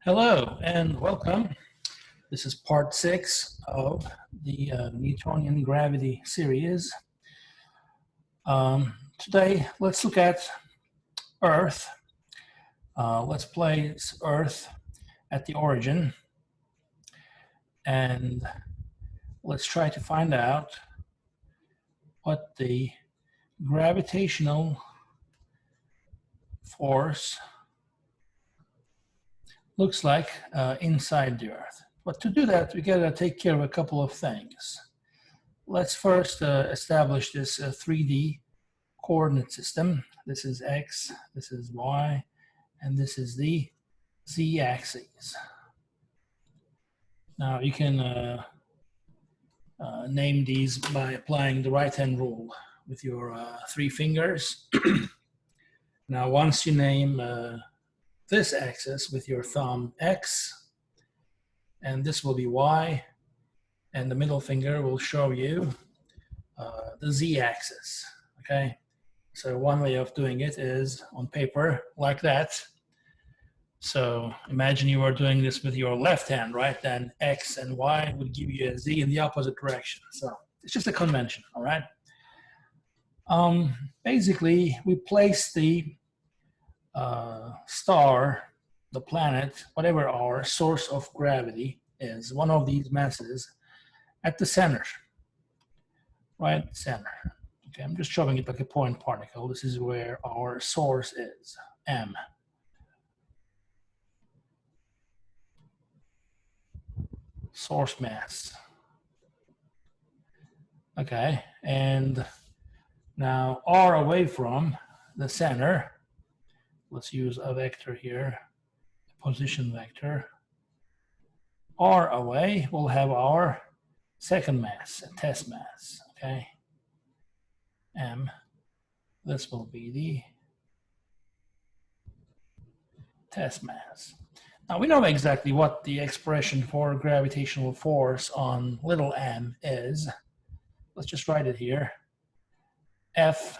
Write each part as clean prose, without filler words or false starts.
Hello and welcome. This is part 6 of the Newtonian gravity series. Today, let's look at Earth. Let's place Earth at the origin and let's try to find out what the gravitational force looks like inside the Earth. But to do that, we gotta take care of a couple of things. Let's first establish this 3D coordinate system. This is X, this is Y, and this is the Z axis. Now you can name these by applying the right-hand rule with your 3 fingers. Now once you name this axis with your thumb X, and this will be Y, and the middle finger will show you the Z axis, okay? So one way of doing it is on paper like that. So imagine you are doing this with your left hand, right? Then X and Y would give you a Z in the opposite direction. So it's just a convention, all right? Basically, we place the star, the planet, whatever our source of gravity is, one of these masses, at the center, right center. Okay, I'm just showing it like a point particle. This is where our source is, M. Source mass. Okay, and now R away from the center, let's use a vector here, a position vector. R away, we'll have our second mass, a test mass, okay? M, this will be the test mass. Now we know exactly what the expression for gravitational force on little m is. Let's just write it here. F.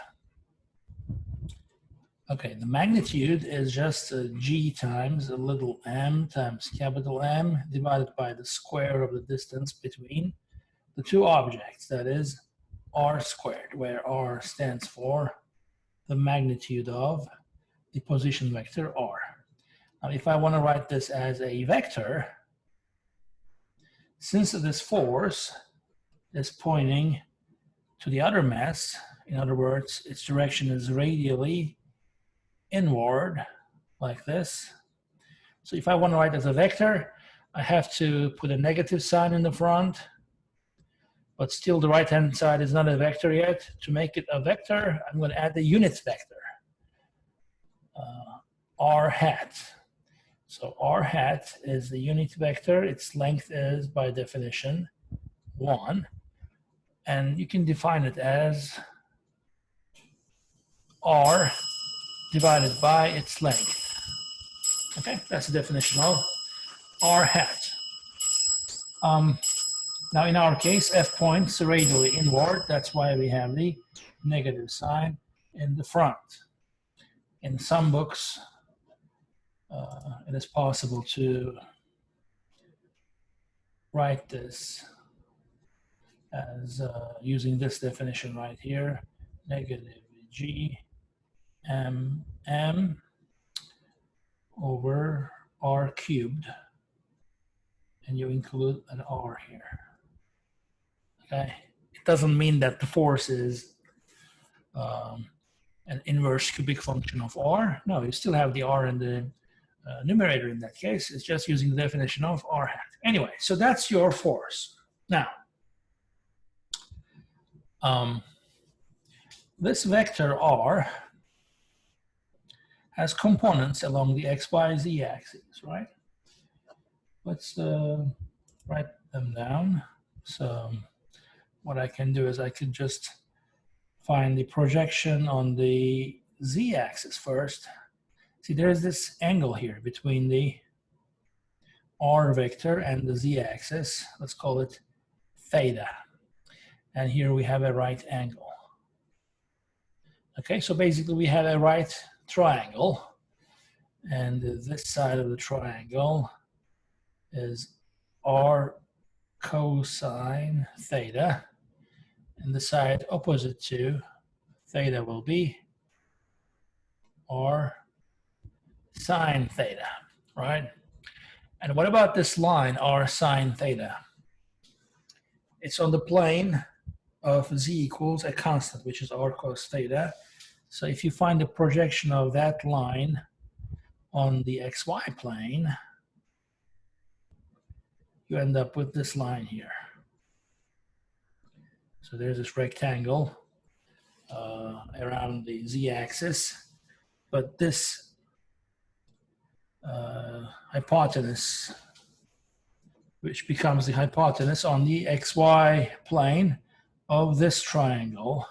Okay, the magnitude is just g times a little m times capital M divided by the square of the distance between the two objects, that is r squared, where r stands for the magnitude of the position vector r. Now if I want to write this as a vector, since this force is pointing to the other mass, in other words, its direction is radially inward, like this. So if I want to write as a vector, I have to put a negative sign in the front, but still the right-hand side is not a vector yet. To make it a vector, I'm going to add the unit vector, r hat. So r hat is the unit vector. Its length is, by definition, 1. And you can define it as r divided by its length. Okay, that's the definition of r hat. Now in our case, F points radially inward. That's why we have the negative sign in the front. In some books, it is possible to write this as using this definition right here, negative g m m over r cubed, and you include an r here. Okay, it doesn't mean that the force is an inverse cubic function of r. No, you still have the r in the numerator in that case. It's just using the definition of r hat. Anyway, so that's your force. Now, this vector r has components along the x, y, z axis, right? Let's write them down. So what I can do is I could just find the projection on the z axis first. See, there's this angle here between the r vector and the z axis. Let's call it theta. And here we have a right angle. Okay, so basically we have a right triangle. And this side of the triangle is r cosine theta, and the side opposite to theta will be r sine theta, right? And what about this line, r sine theta? It's on the plane of z equals a constant, which is r cos theta. So if you find the projection of that line on the xy plane, you end up with this line here. So there's this rectangle around the z-axis, but this hypotenuse, which becomes the hypotenuse on the xy plane of this triangle,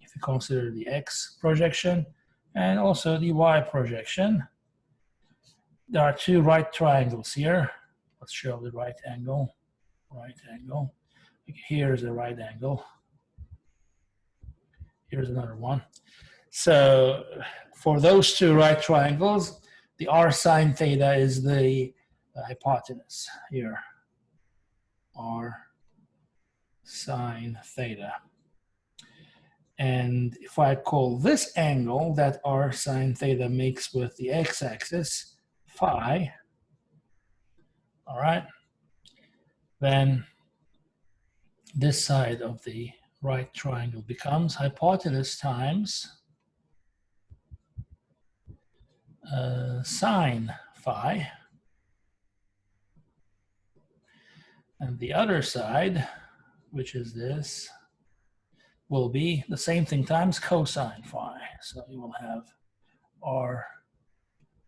if you consider the x projection and also the y projection. There are two right triangles here. Let's show the right angle. Right angle. Here's a right angle. Here's another one. So for those two right triangles, the r sine theta is the hypotenuse here. R sine theta. And if I call this angle that r sine theta makes with the x-axis phi, all right, then this side of the right triangle becomes hypotenuse times sine phi. And the other side, which is this, will be the same thing times cosine phi. So you will have r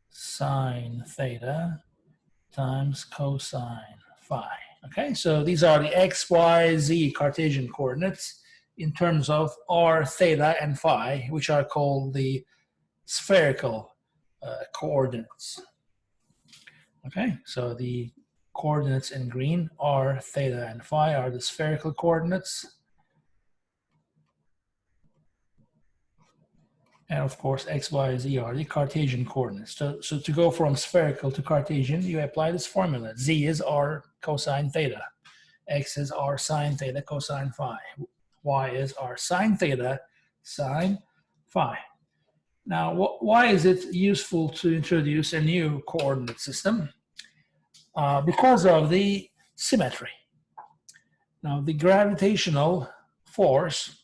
sine theta times cosine phi. Okay, so these are the x, y, z Cartesian coordinates in terms of r, theta, and phi, which are called the spherical coordinates. Okay, so the coordinates in green, r, theta, and phi, are the spherical coordinates. And of course, x, y, z are the Cartesian coordinates. So to go from spherical to Cartesian, you apply this formula. Z is r cosine theta. X is r sine theta cosine phi. Y is r sine theta sine phi. Now, why is it useful to introduce a new coordinate system? Because of the symmetry. Now, the gravitational force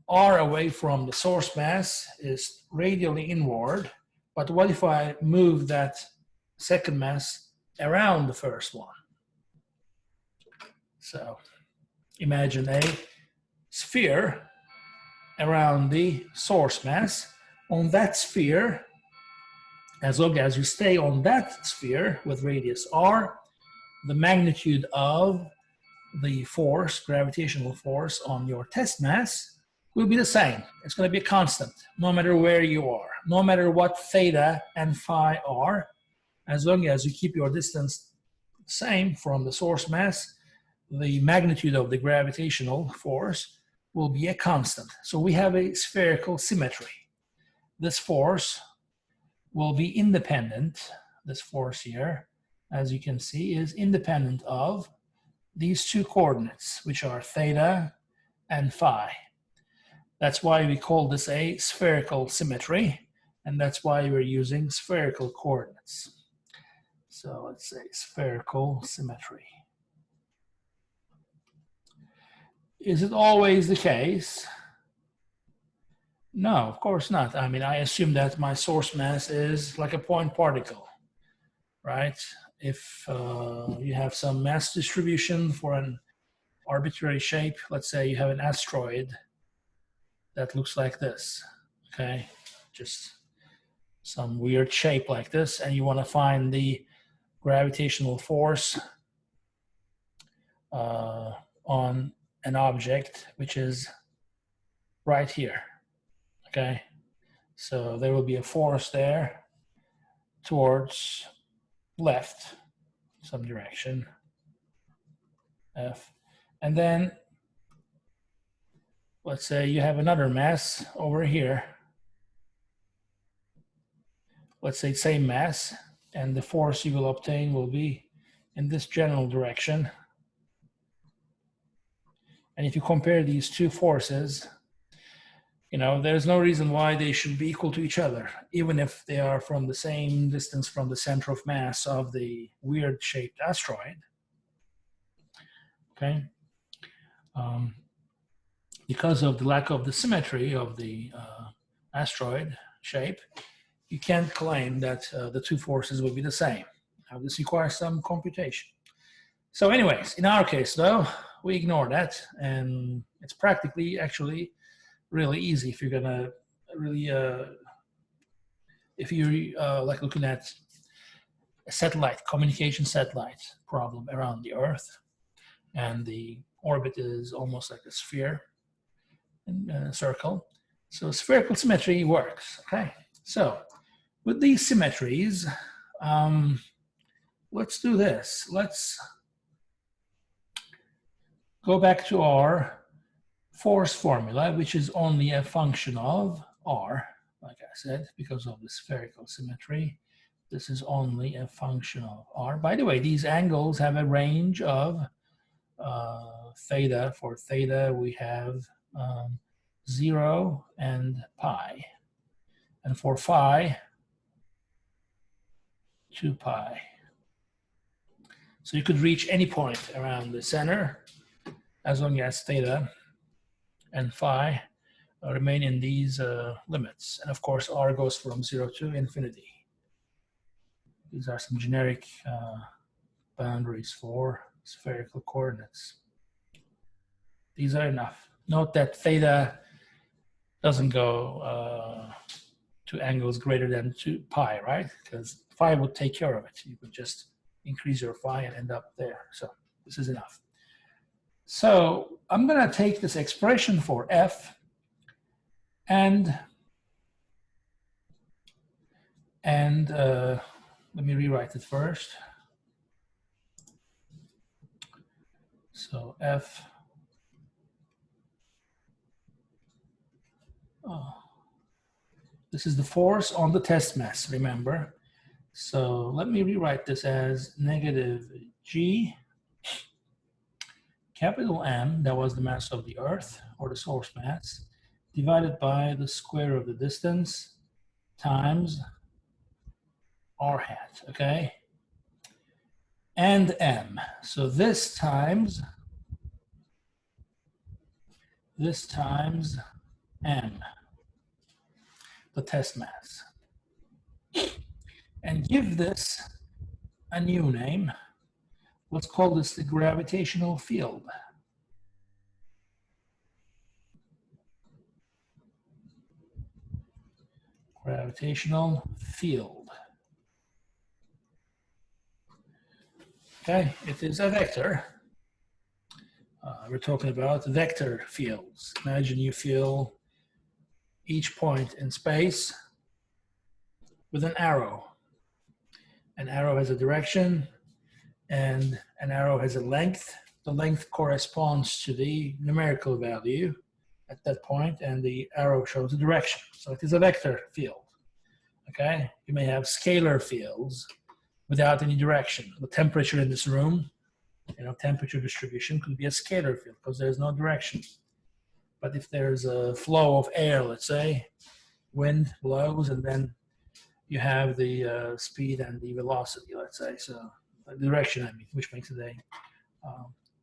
r away from the source mass is radially inward, but what if I move that second mass around the first one? So imagine a sphere around the source mass. On that sphere, as long as you stay on that sphere with radius r, the magnitude of the force, gravitational force on your test mass will be the same. It's going to be a constant, no matter where you are, no matter what theta and phi are. As long as you keep your distance the same from the source mass, the magnitude of the gravitational force will be a constant. So we have a spherical symmetry. This force will be independent. This force here, as you can see, is independent of these two coordinates, which are theta and phi. That's why we call this a spherical symmetry, and that's why we're using spherical coordinates. So let's say spherical symmetry. Is it always the case? No, of course not. I mean, I assume that my source mass is like a point particle, right? If you have some mass distribution for an arbitrary shape, let's say you have an asteroid that looks like this, okay? Just some weird shape like this, and you want to find the gravitational force on an object, which is right here, okay? So there will be a force there towards left, some direction, F. And then let's say you have another mass over here let's say, same mass, and the force you will obtain will be in this general direction. And if you compare these two forces, there's no reason why they should be equal to each other, even if they are from the same distance from the center of mass of the weird shaped asteroid. Okay. Because of the lack of the symmetry of the asteroid shape, you can't claim that the two forces will be the same. Now, this requires some computation. So anyways, in our case though, we ignore that, and it's practically actually really easy if you're gonna really, if you're like looking at a satellite, communication satellite problem around the Earth, and the orbit is almost like a sphere and a circle. So spherical symmetry works, okay? So with these symmetries, let's do this. Let's go back to our force formula, which is only a function of r, like I said, because of the spherical symmetry. This is only a function of r. By the way, these angles have a range of theta. For theta, we have 0 and pi. And for phi, 2 pi. So you could reach any point around the center as long as theta and phi remain in these limits. And of course, r goes from 0 to infinity. These are some generic boundaries for spherical coordinates. These are enough. Note that theta doesn't go to angles greater than 2 pi, right? Because phi would take care of it. You could just increase your phi and end up there. So this is enough. So I'm going to take this expression for f and let me rewrite it first. So f, this is the force on the test mass, remember. So let me rewrite this as negative g, capital M, that was the mass of the Earth, or the source mass, divided by the square of the distance times r hat, okay? And m. So this times m, the test mass. And give this a new name. Let's call this the gravitational field. Gravitational field. Okay, it is a vector. We're talking about vector fields. Imagine you fill each point in space with an arrow. An arrow has a direction, and an arrow has a length. The length corresponds to the numerical value at that point, and the arrow shows the direction. So it is a vector field, okay? You may have scalar fields without any direction. The temperature in this room, temperature distribution could be a scalar field because there's no direction. But if there's a flow of air, let's say, wind blows, and then you have the speed and the velocity, let's say, so the direction, I mean, which makes it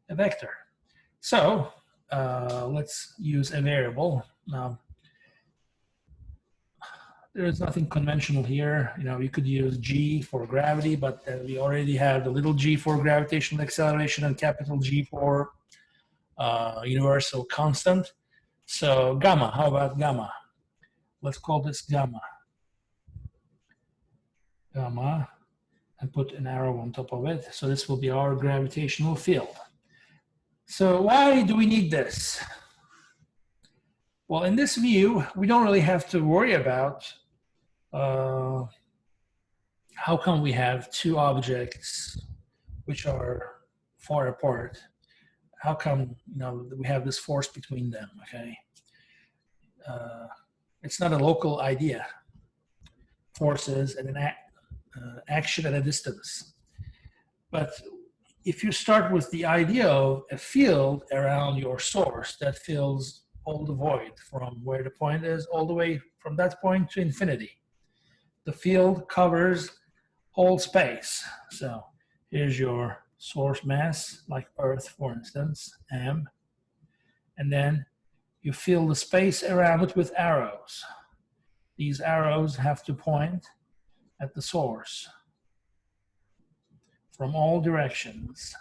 a vector. So let's use a variable. Now, there is nothing conventional here. You could use g for gravity, but we already have the little g for gravitational acceleration and capital G for universal constant. So gamma, how about gamma? Let's call this gamma. Gamma, and put an arrow on top of it. So this will be our gravitational field. So why do we need this? Well, in this view, we don't really have to worry about how come we have two objects which are far apart. How come we have this force between them, okay? It's not a local idea. forces and an action at a distance. But if you start with the idea of a field around your source that fills all the void from where the point is all the way from that point to infinity, the field covers whole space. So here's your source mass, like Earth, for instance, m, and then you fill the space around it with arrows. These arrows have to point at the source from all directions.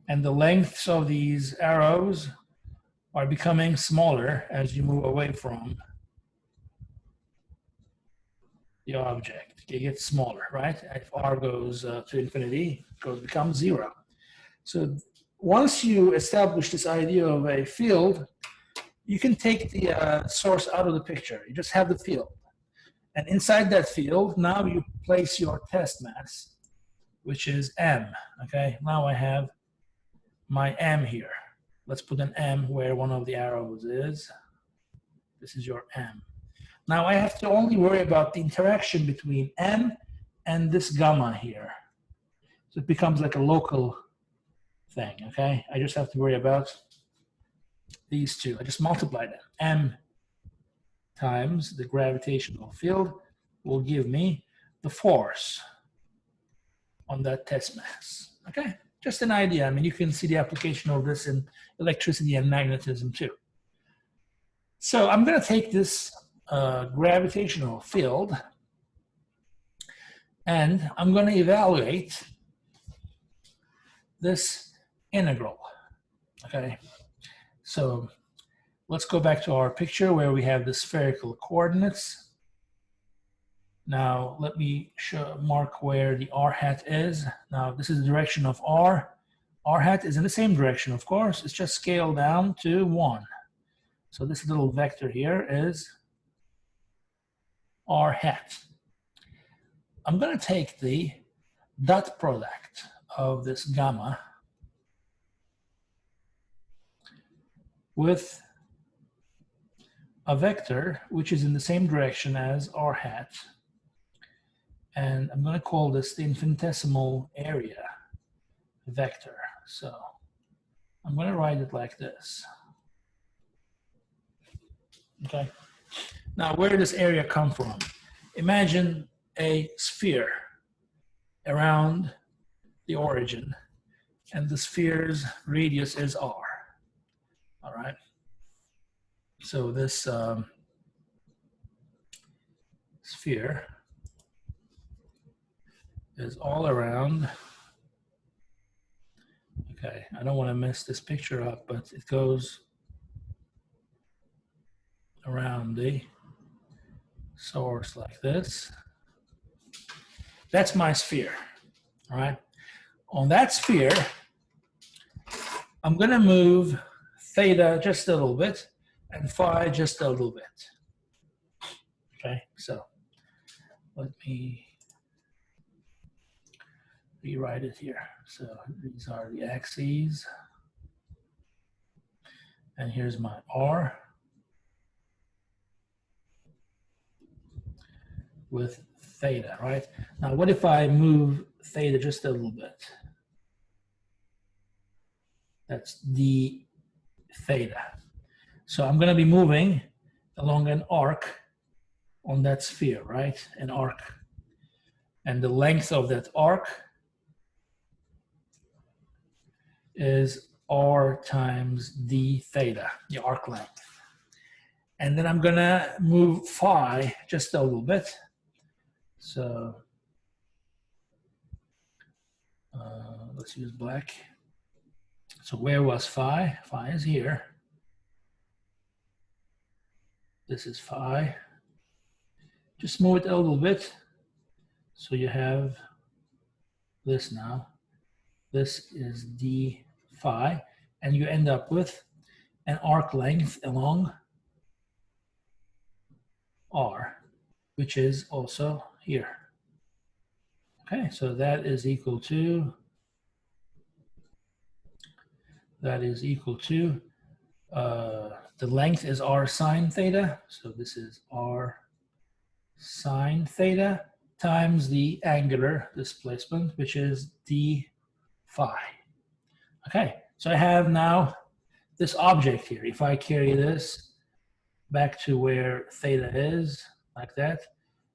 And the lengths of these arrows are becoming smaller as you move away from the object. It gets smaller, right? If r goes to infinity, it becomes 0. So once you establish this idea of a field, you can take the source out of the picture. You just have the field. And inside that field, now you place your test mass, which is m, okay? Now I have my m here. Let's put an m where one of the arrows is. This is your m. Now I have to only worry about the interaction between m and this gamma here. So it becomes like a local thing, okay? I just have to worry about these two. I just multiply them. M times the gravitational field will give me the force on that test mass, okay? Just an idea. I mean, you can see the application of this in electricity and magnetism too. So I'm going to take this gravitational field and I'm going to evaluate this integral, okay? So let's go back to our picture where we have the spherical coordinates. Now let me mark where the r hat is. Now this is the direction of r. R hat is in the same direction, of course. It's just scaled down to 1. So this little vector here is r hat. I'm going to take the dot product of this gamma with a vector which is in the same direction as r hat. And I'm going to call this the infinitesimal area vector. So I'm going to write it like this. Okay. Now, where does area come from? Imagine a sphere around the origin, and the sphere's radius is r. All right. So this sphere is all around. Okay, I don't want to mess this picture up, but it goes around the source like this. That's my sphere, all right? On that sphere, I'm going to move theta just a little bit and phi just a little bit. Okay, so let me rewrite it here. So these are the axes. And here's my r with theta, right? Now, what if I move theta just a little bit? That's d theta. So I'm going to be moving along an arc on that sphere, right? An arc. And the length of that arc is r times d theta, the arc length. And then I'm going to move phi just a little bit. So let's use black. So where was phi? Phi is here. This is phi. Just move it a little bit. So you have this now. This is d phi. And you end up with an arc length along r, which is also here. Okay, so that is equal to the length is r sine theta. So this is r sine theta times the angular displacement, which is d phi. Okay, so I have now this object here. If I carry this back to where theta is, like that,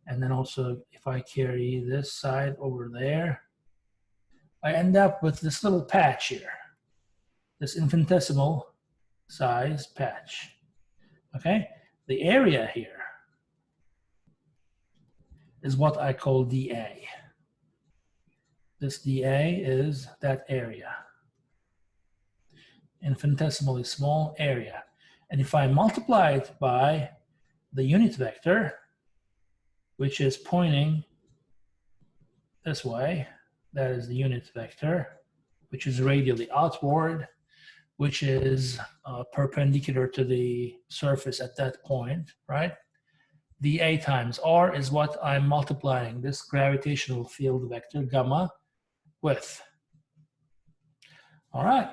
and then also if I carry this side over there, I end up with this little patch here, this infinitesimal size patch. Okay, the area here is what I call dA. This dA is that area, infinitesimally small area. And if I multiply it by the unit vector, which is pointing this way, that is the unit vector, which is radially outward, which is perpendicular to the surface at that point, right? dA times r is what I'm multiplying this gravitational field vector gamma with. All right,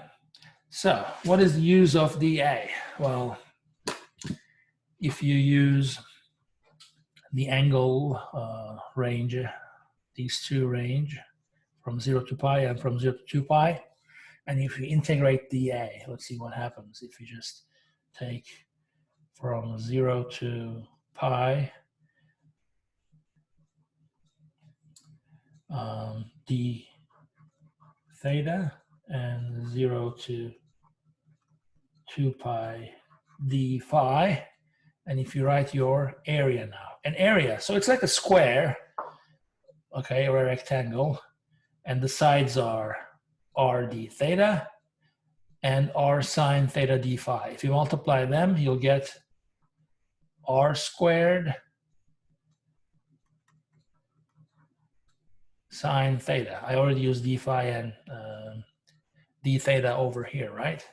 so what is the use of dA? Well, if you use the angle range, these two range from 0 to pi and from 0 to 2 pi, and if you integrate dA, let's see what happens if you just take from 0 to pi d theta and 0 to 2 pi d phi, and if you write your area now, an area, so it's like a square, okay, or a rectangle, and the sides are r d theta and r sine theta d phi. If you multiply them, you'll get r squared sine theta. I already used d phi and d theta over here, right?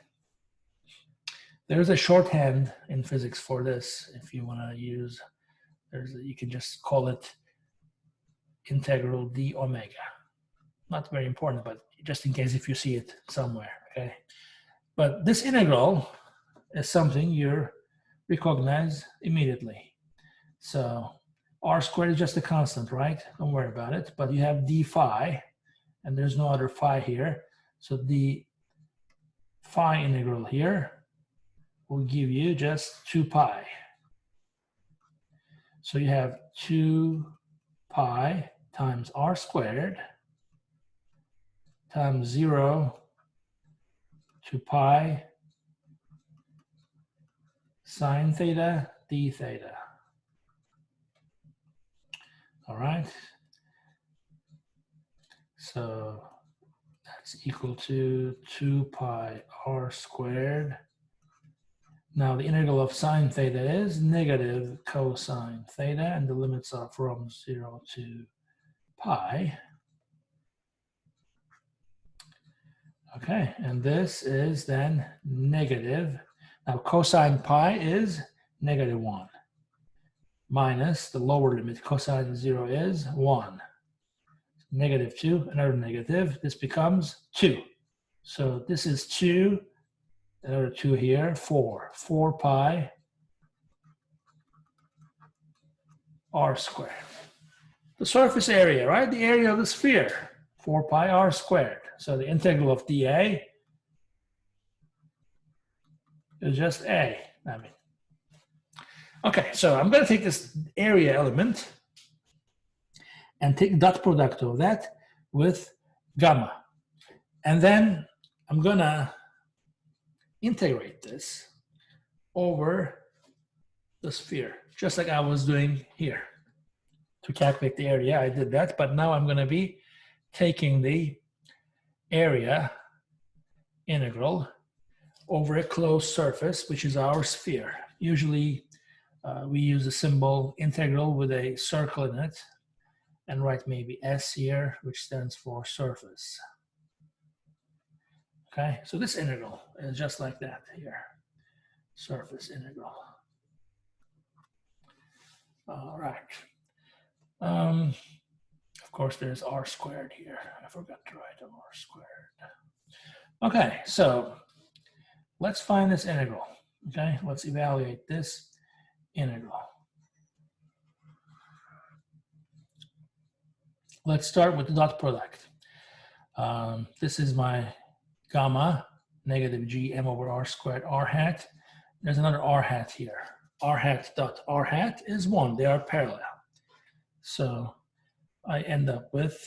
There's a shorthand in physics for this. If you want to use, you can just call it integral d omega. Not very important, but just in case if you see it somewhere, okay? But this integral is something you recognize immediately. So r squared is just a constant, right? Don't worry about it. But you have d phi, and there's no other phi here. So the phi integral here will give you just 2 pi. So you have 2 pi times r squared times 0 to pi sine theta d theta. All right. So that's equal to 2 pi r squared. Now the integral of sine theta is negative cosine theta, and the limits are from 0 to pi. Okay, and this is then negative. Now cosine pi is -1 minus the lower limit, cosine 0 is 1. -2, another negative, this becomes 2. So this is 2, another 2 here, 4 pi r squared. The surface area, right? The area of the sphere, 4 pi r squared. So the integral of dA is just A, I mean. Okay, so I'm going to take this area element and take dot product of that with gamma. And then I'm going to integrate this over the sphere, just like I was doing here. To calculate the area, I did that, but now I'm going to be taking the area integral over a closed surface, which is our sphere. Usually we use a symbol integral with a circle in it and write maybe S here, which stands for surface. Okay, so this integral is just like that here, surface integral. All right. Of course, there's r squared here. I forgot to write r squared. Okay, so let's find this integral. Okay, let's evaluate this integral. Let's start with the dot product. This is my gamma, negative g m over r squared r hat. There's another r hat here. R hat dot r hat is 1. They are parallel. So I end up with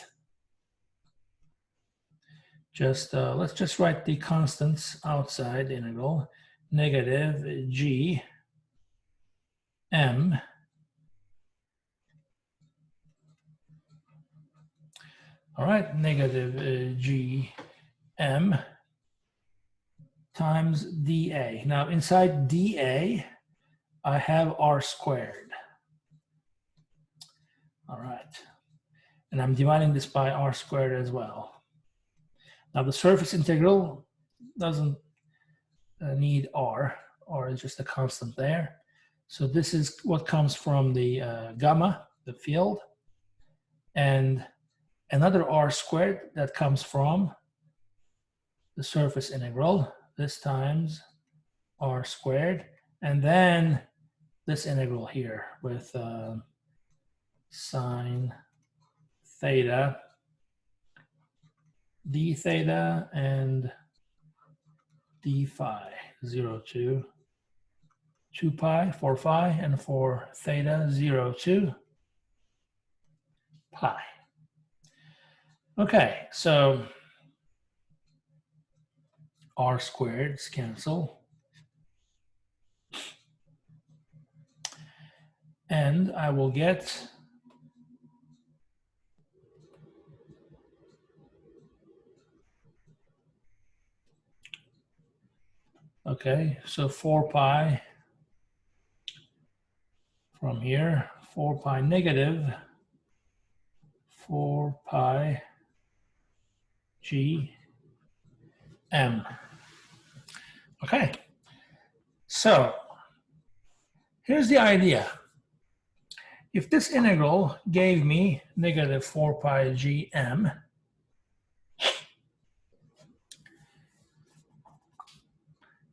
just, let's just write the constants outside the integral. Negative g m all right, negative g m times dA. Now inside dA, I have r squared. All right, and I'm dividing this by r squared as well. Now the surface integral doesn't need r is just a constant there. So this is what comes from the gamma, the field, and another r squared that comes from the surface integral, this times r squared, and then this integral here with sine theta, d theta, and d phi, 0 to 2 pi, 4 phi, and for theta, 0 to pi. Okay, so r squareds cancel. And I will get okay, so 4 pi from here, 4 pi negative 4 pi g m. Okay, so here's the idea. If this integral gave me negative 4 pi g m,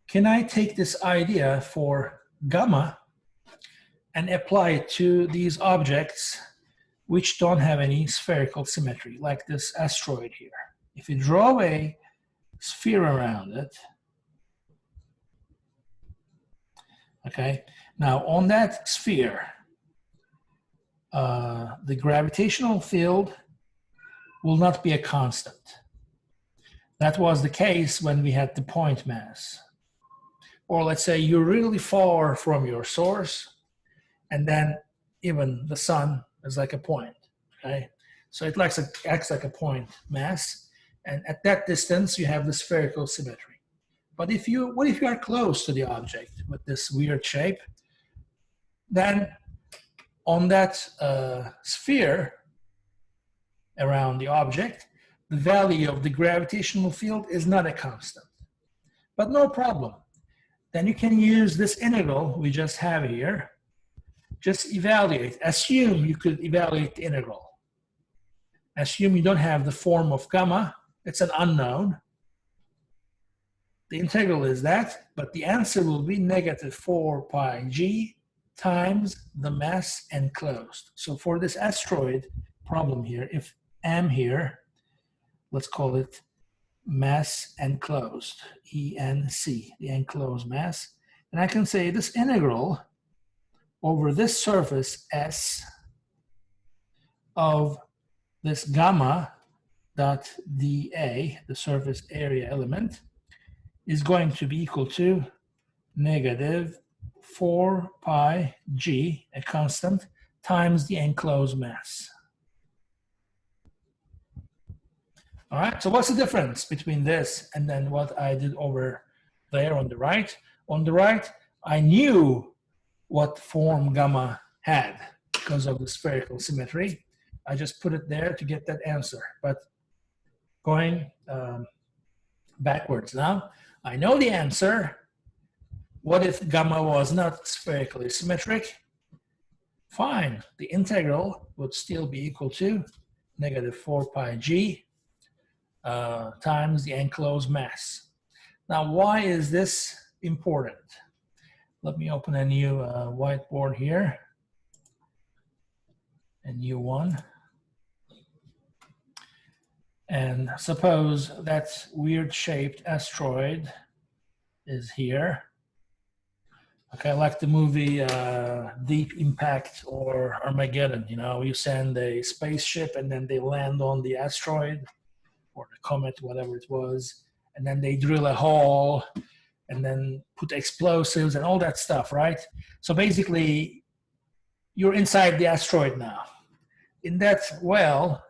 can I take this idea for gamma and apply it to these objects which don't have any spherical symmetry, like this asteroid here? If you draw a sphere around it, okay, now on that sphere, the gravitational field will not be a constant. That was the case when we had the point mass. Or let's say you're really far from your source, and then even the sun is like a point, okay? So it acts like a point mass, and at that distance you have the spherical symmetry. But what if you are close to the object with this weird shape? Then on that sphere around the object, the value of the gravitational field is not a constant. But no problem. Then you can use this integral we just have here. Just evaluate. Assume you could evaluate the integral. Assume you don't have the form of gamma. It's an unknown. The integral is that, but the answer will be negative 4 pi g times the mass enclosed. So for this asteroid problem here, if m here, let's call it mass enclosed, ENC, the enclosed mass. And I can say this integral over this surface S of this gamma dot dA, the surface area element, is going to be equal to negative 4 pi g, a constant, times the enclosed mass. All right, so what's the difference between this and then what I did over there on the right? On the right, I knew what form gamma had because of the spherical symmetry. I just put it there to get that answer. But going backwards now, I know the answer. What if gamma was not spherically symmetric? Fine, the integral would still be equal to negative 4 pi g times the enclosed mass. Now, why is this important? Let me open a new whiteboard here, a new one. And suppose that weird shaped asteroid is here. Okay, like the movie Deep Impact or Armageddon. You know, you send a spaceship and then they land on the asteroid or the comet, whatever it was, and then they drill a hole and then put explosives and all that stuff, right? So basically, you're inside the asteroid now. In that well,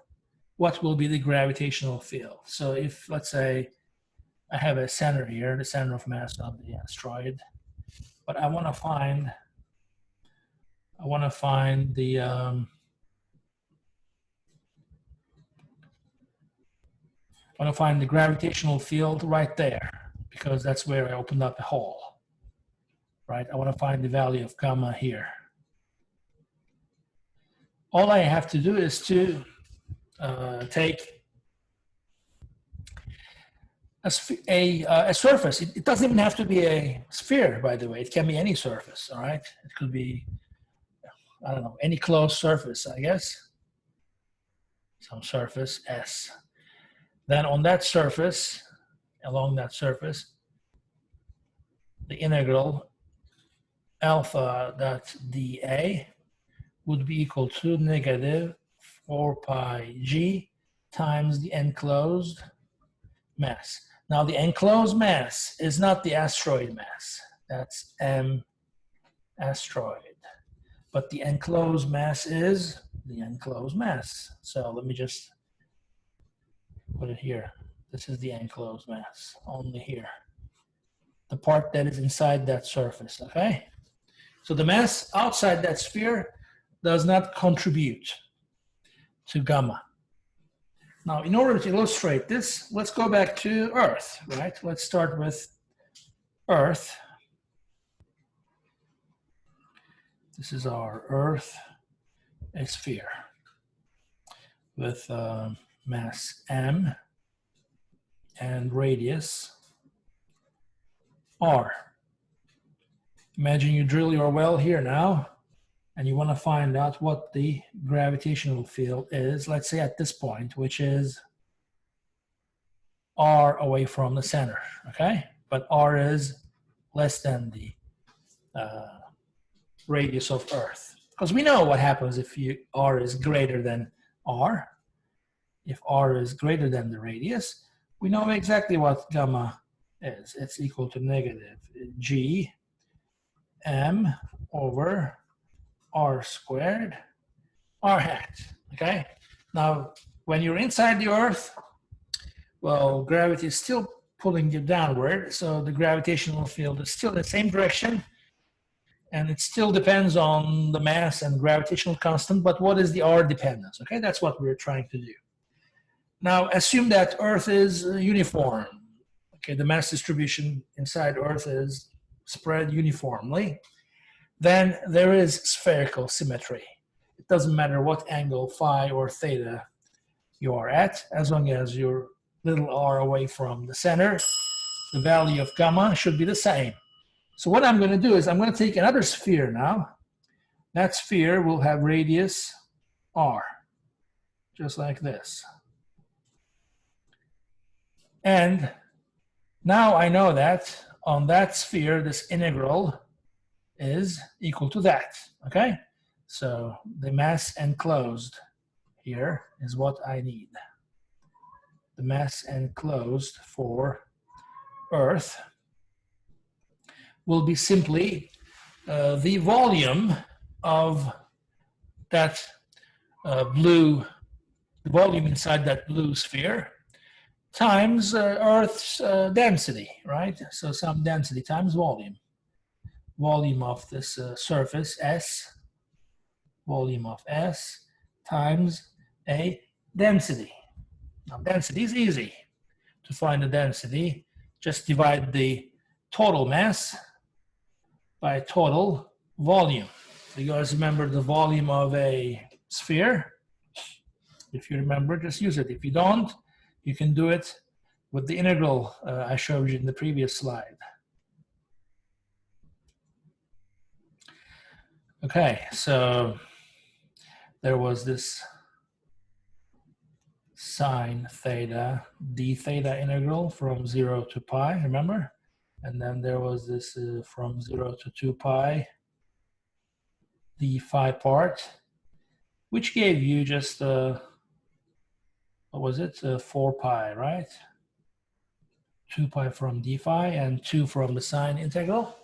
what will be the gravitational field? So if, let's say, I have a center here, the center of mass of the asteroid, but I want to find the gravitational field right there, because that's where I opened up a hole, right? I want to find the value of gamma here. All I have to do is to take a surface. It doesn't even have to be a sphere, by the way. It can be any surface, all right? It could be, I don't know, any closed surface, I guess. Some surface S. Then on that surface, along that surface, the integral alpha dot dA would be equal to negative 4 pi g times the enclosed mass. Now the enclosed mass is not the asteroid mass. That's M asteroid. But the enclosed mass is the enclosed mass. So let me just put it here. This is the enclosed mass, only here. The part that is inside that surface, okay? So the mass outside that sphere does not contribute to gamma. Now, in order to illustrate this, let's go back to Earth, right? Let's start with Earth. This is our Earth, a sphere with mass m and radius r. Imagine you drill your well here now, and you want to find out what the gravitational field is, let's say at this point, which is r away from the center, okay? But r is less than the radius of Earth. Because we know what happens if r is greater than r. If r is greater than the radius, we know exactly what gamma is. It's equal to negative g m over r squared r hat, okay? Now, when you're inside the Earth, well, gravity is still pulling you downward, so the gravitational field is still in the same direction, and it still depends on the mass and gravitational constant, but what is the r dependence, okay? That's what we're trying to do. Now, assume that Earth is uniform, okay? The mass distribution inside Earth is spread uniformly. Then there is spherical symmetry. It doesn't matter what angle phi or theta you are at, as long as you're little r away from the center, the value of gamma should be the same. So what I'm going to do is I'm going to take another sphere now. That sphere will have radius r, just like this. And now I know that on that sphere, this integral is equal to that, okay? So the mass enclosed here is what I need. The mass enclosed for Earth will be simply the volume of that the volume inside that blue sphere times Earth's density, right? So some density times volume. Volume of this surface, S, volume of S times a density. Now, density is easy. To find the density, just divide the total mass by total volume. So you guys remember the volume of a sphere? If you remember, just use it. If you don't, you can do it with the integral I showed you in the previous slide. Okay, so there was this sine theta d theta integral from 0 to pi, remember? And then there was this from 0 to 2 pi d phi part, which gave you just, what was it, 4 pi, right? 2 pi from d phi and 2 from the sine integral.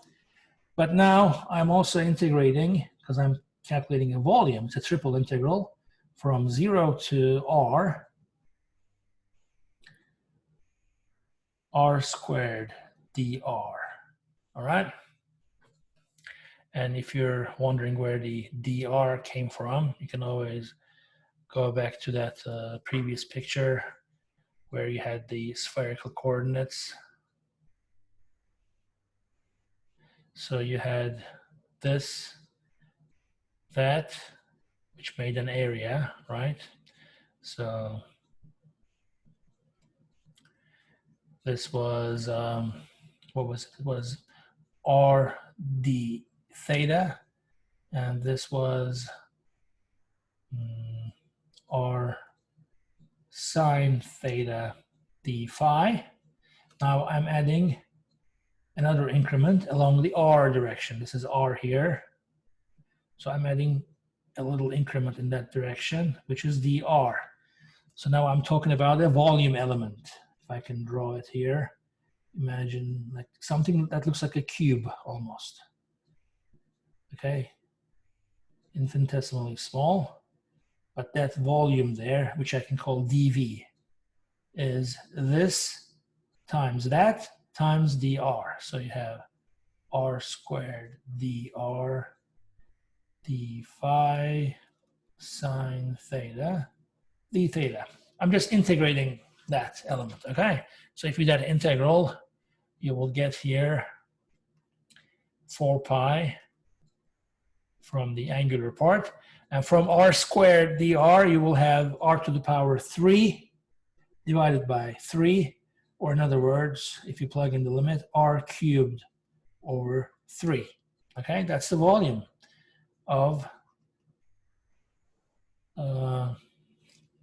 But now I'm also integrating, because I'm calculating a volume, it's a triple integral from 0 to r squared dr, all right? And if you're wondering where the dr came from, you can always go back to that previous picture where you had the spherical coordinates. So you had this, that, which made an area, right? So this was, what was it? It was r d theta, and this was r sine theta d phi. Now I'm adding another increment along the r direction. This is r here. So I'm adding a little increment in that direction, which is dr. So now I'm talking about a volume element. If I can draw it here, imagine like something that looks like a cube almost. Okay, infinitesimally small, but that volume there, which I can call dV, is this times that times dr. So you have r squared dr d phi sine theta d theta. I'm just integrating that element, okay? So if you do that integral, you will get here 4 pi from the angular part. And from r squared dr, you will have r to the power 3 divided by 3. Or in other words, if you plug in the limit, r cubed over 3. Okay, that's the volume of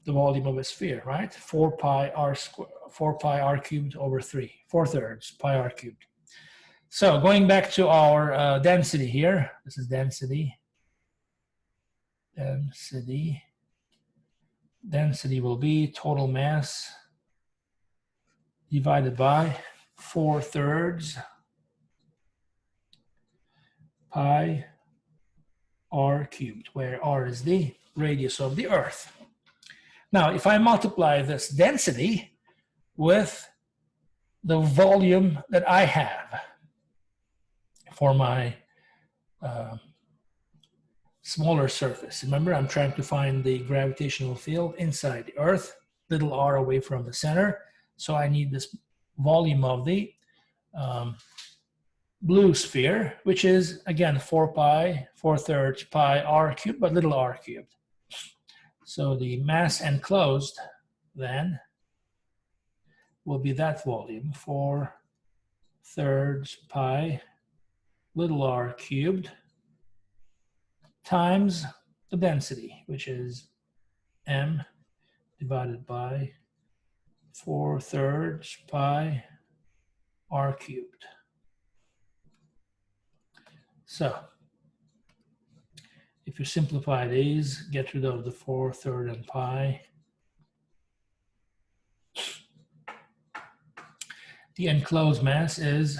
the volume of a sphere, right? 4 pi r squared, 4 pi r cubed over 3, 4/3 pi r cubed. So going back to our density here, this is density. Density will be total mass divided by 4/3 pi r cubed, where r is the radius of the Earth. Now, if I multiply this density with the volume that I have for my smaller surface, remember I'm trying to find the gravitational field inside the Earth, little r away from the center, so I need this volume of the blue sphere, which is again 4 pi, 4/3 pi r cubed, but little r cubed. So the mass enclosed then will be that volume, 4/3 pi little r cubed times the density, which is m divided by 4/3 pi r cubed. So if you simplify these, get rid of the 4/3 and pi, the enclosed mass is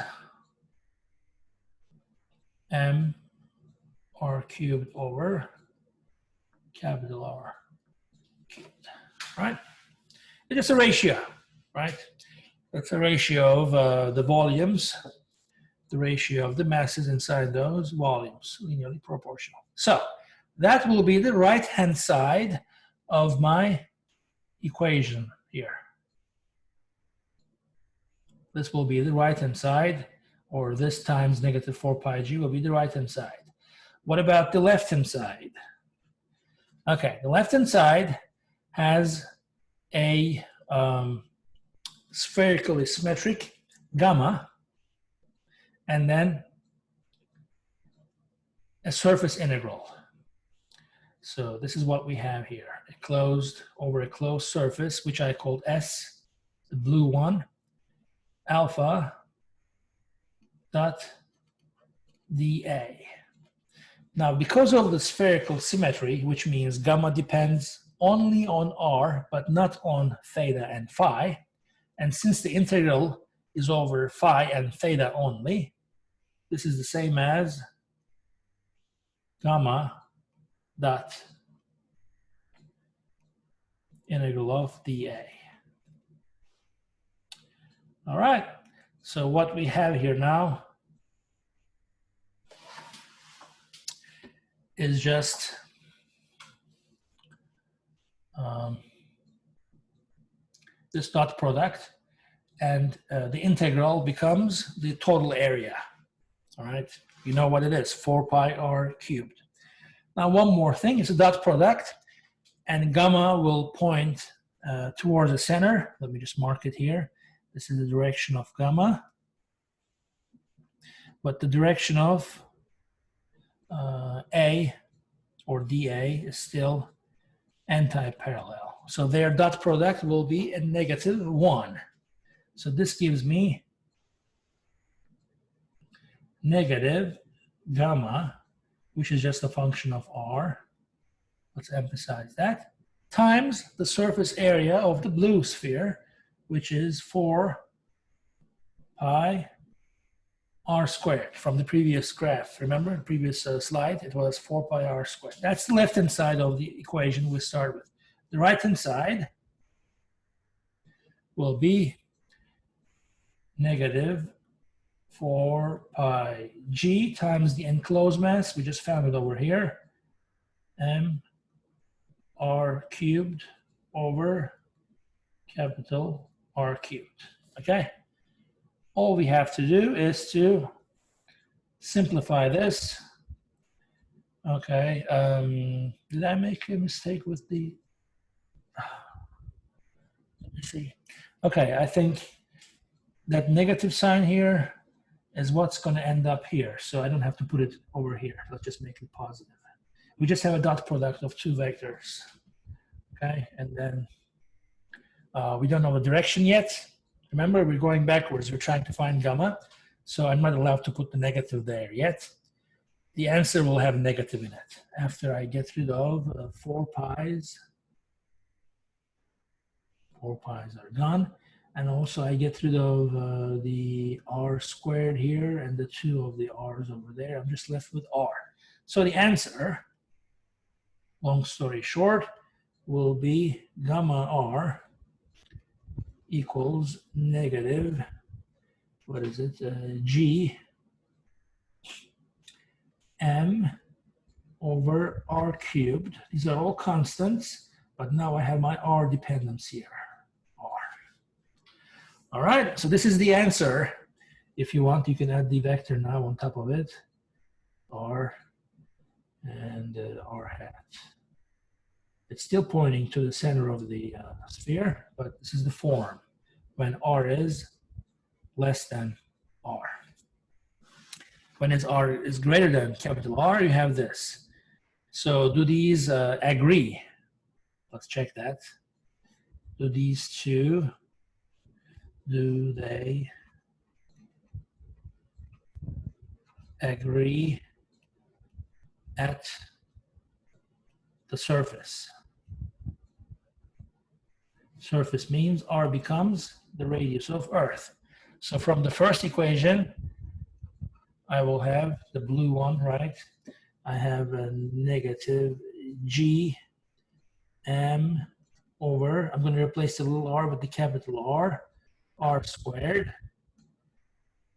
m r cubed over capital R cubed, right? It is a ratio, right? That's a ratio of the volumes, the ratio of the masses inside those volumes, linearly proportional. So that will be the right-hand side of my equation here. This will be the right-hand side, or this times negative 4 pi g will be the right-hand side. What about the left-hand side? Okay, the left-hand side has a spherically symmetric gamma, and then a surface integral. So this is what we have here, over a closed surface, which I called S, the blue one, alpha dot dA. Now, because of the spherical symmetry, which means gamma depends only on r, but not on theta and phi, and since the integral is over phi and theta only, this is the same as gamma dot integral of dA. All right, so what we have here now is just this dot product, and the integral becomes the total area. All right, you know what it is, 4 pi r cubed. Now, one more thing, it's a dot product, and gamma will point towards the center. Let me just mark it here. This is the direction of gamma, but the direction of A or dA is still anti-parallel. So their dot product will be a -1. So this gives me negative gamma, which is just a function of r. Let's emphasize that, times the surface area of the blue sphere, which is 4 pi r squared from the previous graph. Remember, the previous slide, it was 4 pi r squared. That's the left-hand side of the equation we start with. The right-hand side will be negative 4 pi g times the enclosed mass, we just found it over here, m r cubed over capital R cubed. Okay? All we have to do is to simplify this. Okay, did I make a mistake with the, let me see. Okay, I think that negative sign here is what's going to end up here. So I don't have to put it over here. Let's just make it positive. We just have a dot product of two vectors. Okay, and then we don't know the direction yet. Remember, we're going backwards. We're trying to find gamma. So I'm not allowed to put the negative there yet. The answer will have negative in it after I get rid of 4 pi's. 4 pi's are gone. And also I get rid of the r squared here and the 2 of the r's over there. I'm just left with r. So the answer, long story short, will be gamma r equals negative, what is it, g m over r cubed. These are all constants, but now I have my r dependence here, r. All right, so this is the answer. If you want, you can add the vector now on top of it, r and r hat. It's still pointing to the center of the sphere, but this is the form when r is less than r. When r is greater than capital R, you have this. So do these agree? Let's check that. Do these two, do they agree at the surface? Surface means r becomes the radius of Earth. So from the first equation, I will have the blue one, right? I have a negative g m over, I'm going to replace the little r with the capital r squared,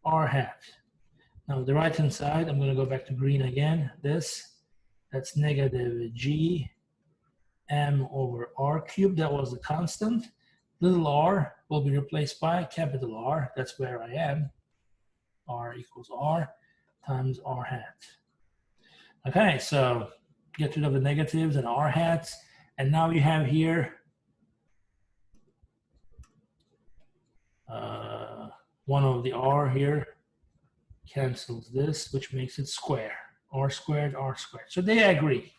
r hat. Now the right hand side, I'm going to go back to green again. That's negative g m over r cubed. That was the constant. Little r will be replaced by capital R. That's where I am. R equals r times r hat. Okay, so get rid of the negatives and r hats. And now you have here one of the r here cancels this, which makes it square r squared, r squared. So they agree.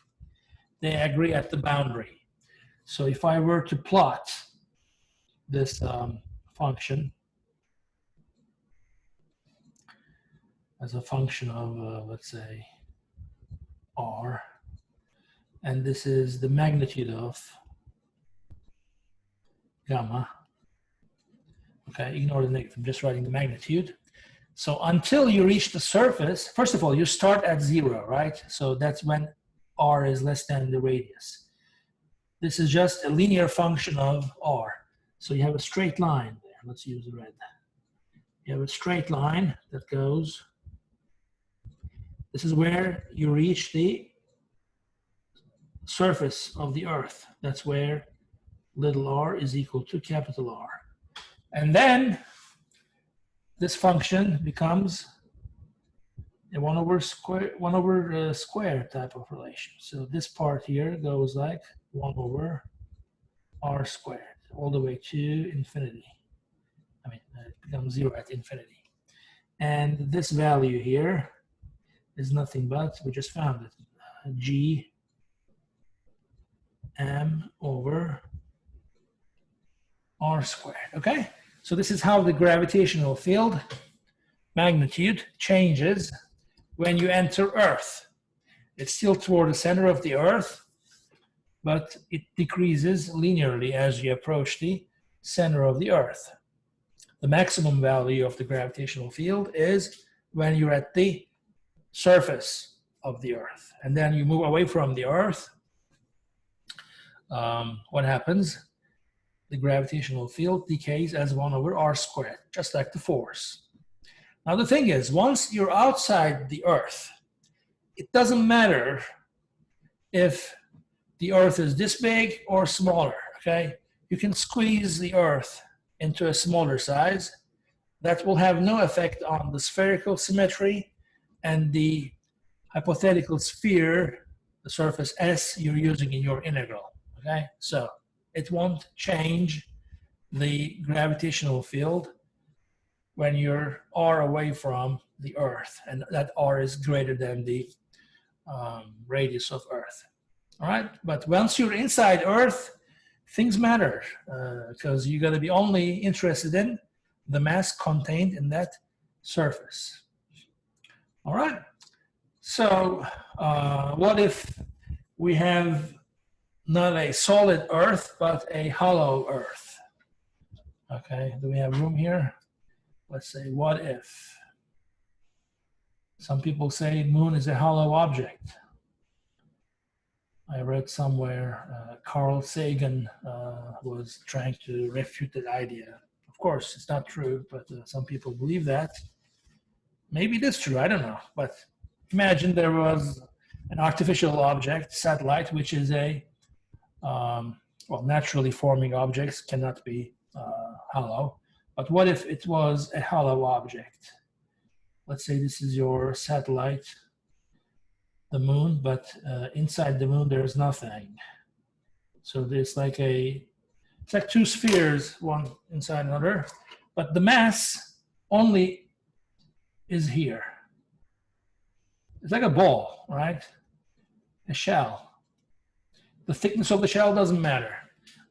They agree at the boundary. So if I were to plot this function as a function of, let's say, r, and this is the magnitude of gamma. Okay, ignore the negative, I'm just writing the magnitude. So until you reach the surface, first of all, you start at 0, right? So that's when r is less than the radius. This is just a linear function of r. So you have a straight line there. Let's use the red. You have a straight line that goes. This is where you reach the surface of the Earth. That's where little r is equal to capital R. And then this function becomes a 1 over square type of relation. So this part here goes like 1 over r squared all the way to infinity. I mean, it becomes 0 at infinity. And this value here is nothing but, we just found it, g m over r squared, okay? So this is how the gravitational field magnitude changes when you enter Earth. It's still toward the center of the Earth, but it decreases linearly as you approach the center of the Earth. The maximum value of the gravitational field is when you're at the surface of the Earth. And then you move away from the Earth. What happens? The gravitational field decays as 1 over r squared, just like the force. Now the thing is, once you're outside the Earth, it doesn't matter if the Earth is this big or smaller, okay? You can squeeze the Earth into a smaller size. That will have no effect on the spherical symmetry and the hypothetical sphere, the surface S you're using in your integral, okay? So it won't change the gravitational field when you're r away from the Earth, and that r is greater than the radius of Earth. All right, but once you're inside Earth, things matter because you're going to be only interested in the mass contained in that surface. All right, so what if we have not a solid Earth, but a hollow Earth? Okay, do we have room here? Let's say, what if? Some people say moon is a hollow object. I read somewhere Carl Sagan was trying to refute that idea. Of course, it's not true, but some people believe that. Maybe it is true, I don't know. But imagine there was an artificial object, satellite, which is a, well, naturally forming objects cannot be hollow. But what if it was a hollow object? Let's say this is your satellite, the moon, but inside the moon there's nothing. So there's like it's like two spheres, one inside another, but the mass only is here. It's like a ball, right? A shell. The thickness of the shell doesn't matter.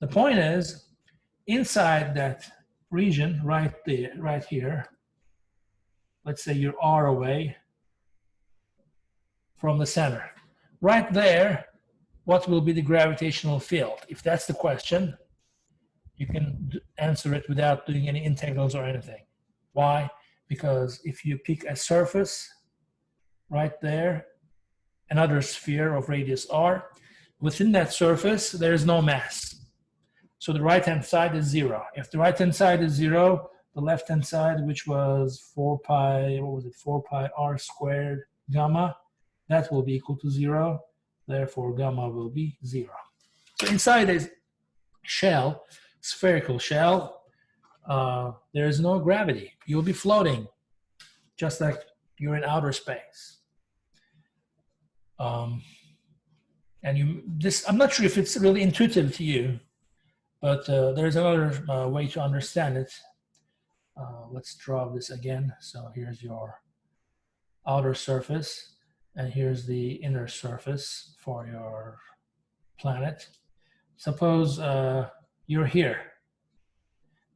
The point is, inside that region right there, right here, let's say you're r away from the center. Right there, what will be the gravitational field? If that's the question, you can answer it without doing any integrals or anything. Why? Because if you pick a surface right there, another sphere of radius r, within that surface, there is no mass. So the right-hand side is 0. If the right-hand side is 0, the left-hand side, which was 4 pi, what was it, 4 pi r squared gamma, that will be equal to 0. Therefore, gamma will be 0. So inside a shell, spherical shell, there is no gravity. You'll be floating, just like you're in outer space. And I'm not sure if it's really intuitive to you, but there's another way to understand it. Let's draw this again. So here's your outer surface, And here's the inner surface for your planet. Suppose you're here.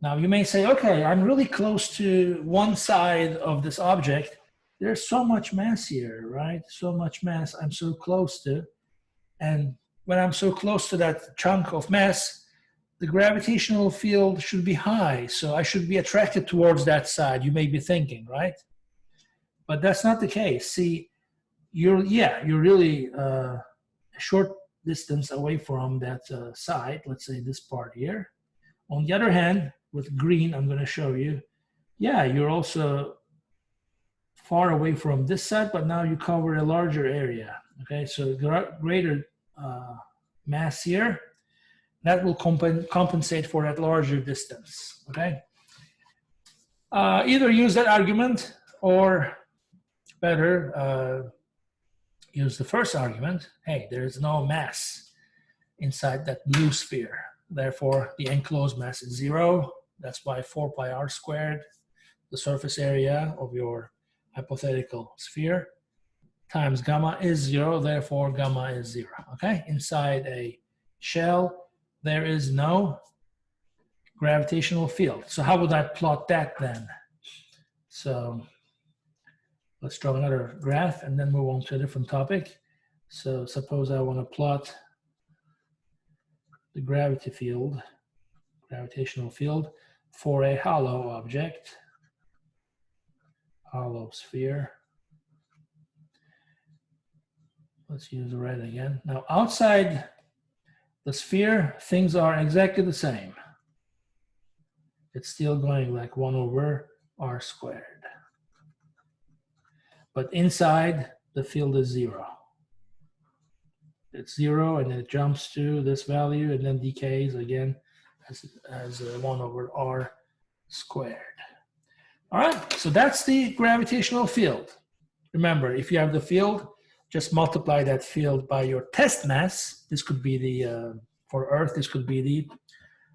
Now you may say, okay, I'm really close to one side of this object. There's so much mass here, right? So much mass I'm so close to. And when I'm so close to that chunk of mass, the gravitational field should be high. So I should be attracted towards that side, you may be thinking, right? But that's not the case. See, you're really a short distance away from that side, let's say this part here. On the other hand, with green, I'm going to show you, yeah, you're also far away from this side, but now you cover a larger area. Okay, so greater mass here, that will compensate for that larger distance. Okay, either use that argument or better use the first argument. Hey, there is no mass inside that blue sphere. Therefore, the enclosed mass is 0. That's why 4 pi r squared, the surface area of your hypothetical sphere, times gamma is 0. Therefore, gamma is 0. Okay? Inside a shell, there is no gravitational field. So how would I plot that then? So let's draw another graph and then move on to a different topic. So suppose I want to plot the gravitational field for a hollow object, hollow sphere. Let's use red again. Now outside the sphere, things are exactly the same. It's still going like 1 over r squared. But inside, the field is 0. It's 0 and it jumps to this value and then decays again as 1 over r squared. All right, so that's the gravitational field. Remember, if you have the field, just multiply that field by your test mass. This could be the, for Earth, this could be the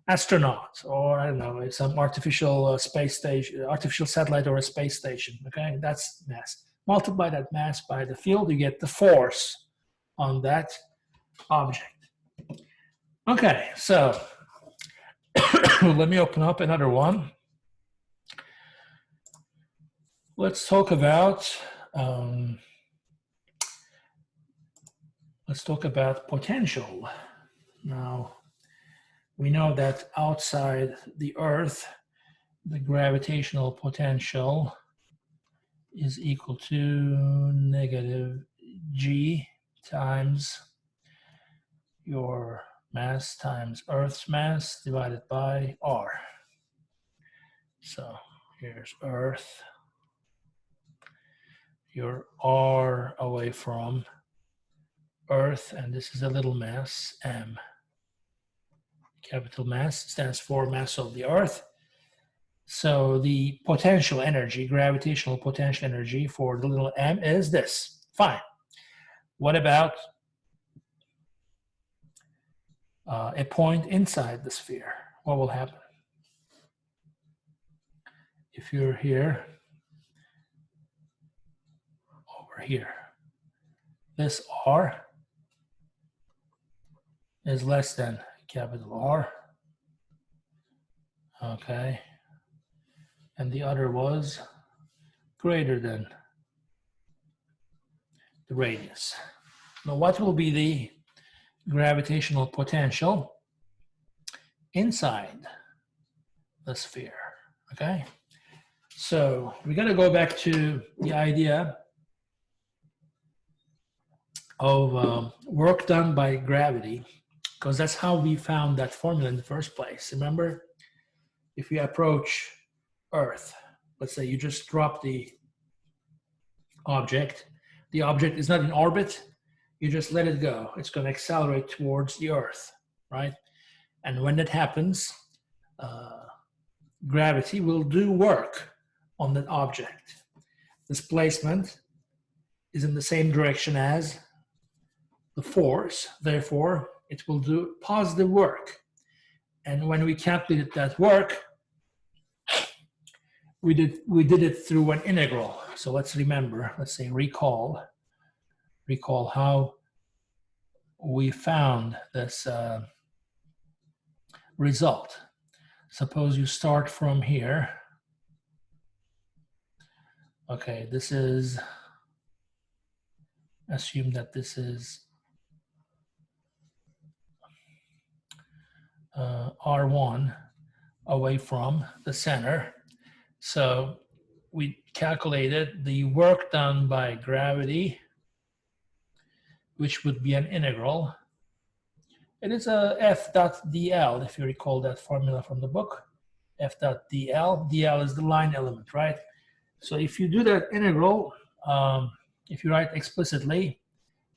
astronaut, or I don't know, some artificial space station, artificial satellite or a space station, okay? That's mass. Multiply that mass by the field, you get the force on that object. Okay, so let me open up another one. Let's talk about potential. Now, we know that outside the Earth, the gravitational potential is equal to negative g times your mass times Earth's mass divided by r. So here's Earth, your r away from Earth, and this is a little mass, m. Capital mass stands for mass of the Earth. So the potential energy, gravitational potential energy for the little m is this. Fine. What about a point inside the sphere? What will happen? If you're here, over here, this r is less than capital R. Okay. And the other was greater than the radius. Now, what will be the gravitational potential inside the sphere? Okay. So we got to go back to the idea of work done by gravity, because that's how we found that formula in the first place. Remember, if we approach Earth, let's say you just drop the object is not in orbit, you just let it go. It's going to accelerate towards the Earth, right? And when that happens, gravity will do work on that object. Displacement is in the same direction as the force, therefore it will do positive work. And when we calculated that work, we did it through an integral. So let's remember, let's say recall recall how we found this result. Suppose you start from here. Okay, this is, assume that this is R1 away from the center. So we calculated the work done by gravity, which would be an integral. It is a F dot dl, if you recall that formula from the book. F dot dl. dl is the line element, right? So if you do that integral, if you write explicitly,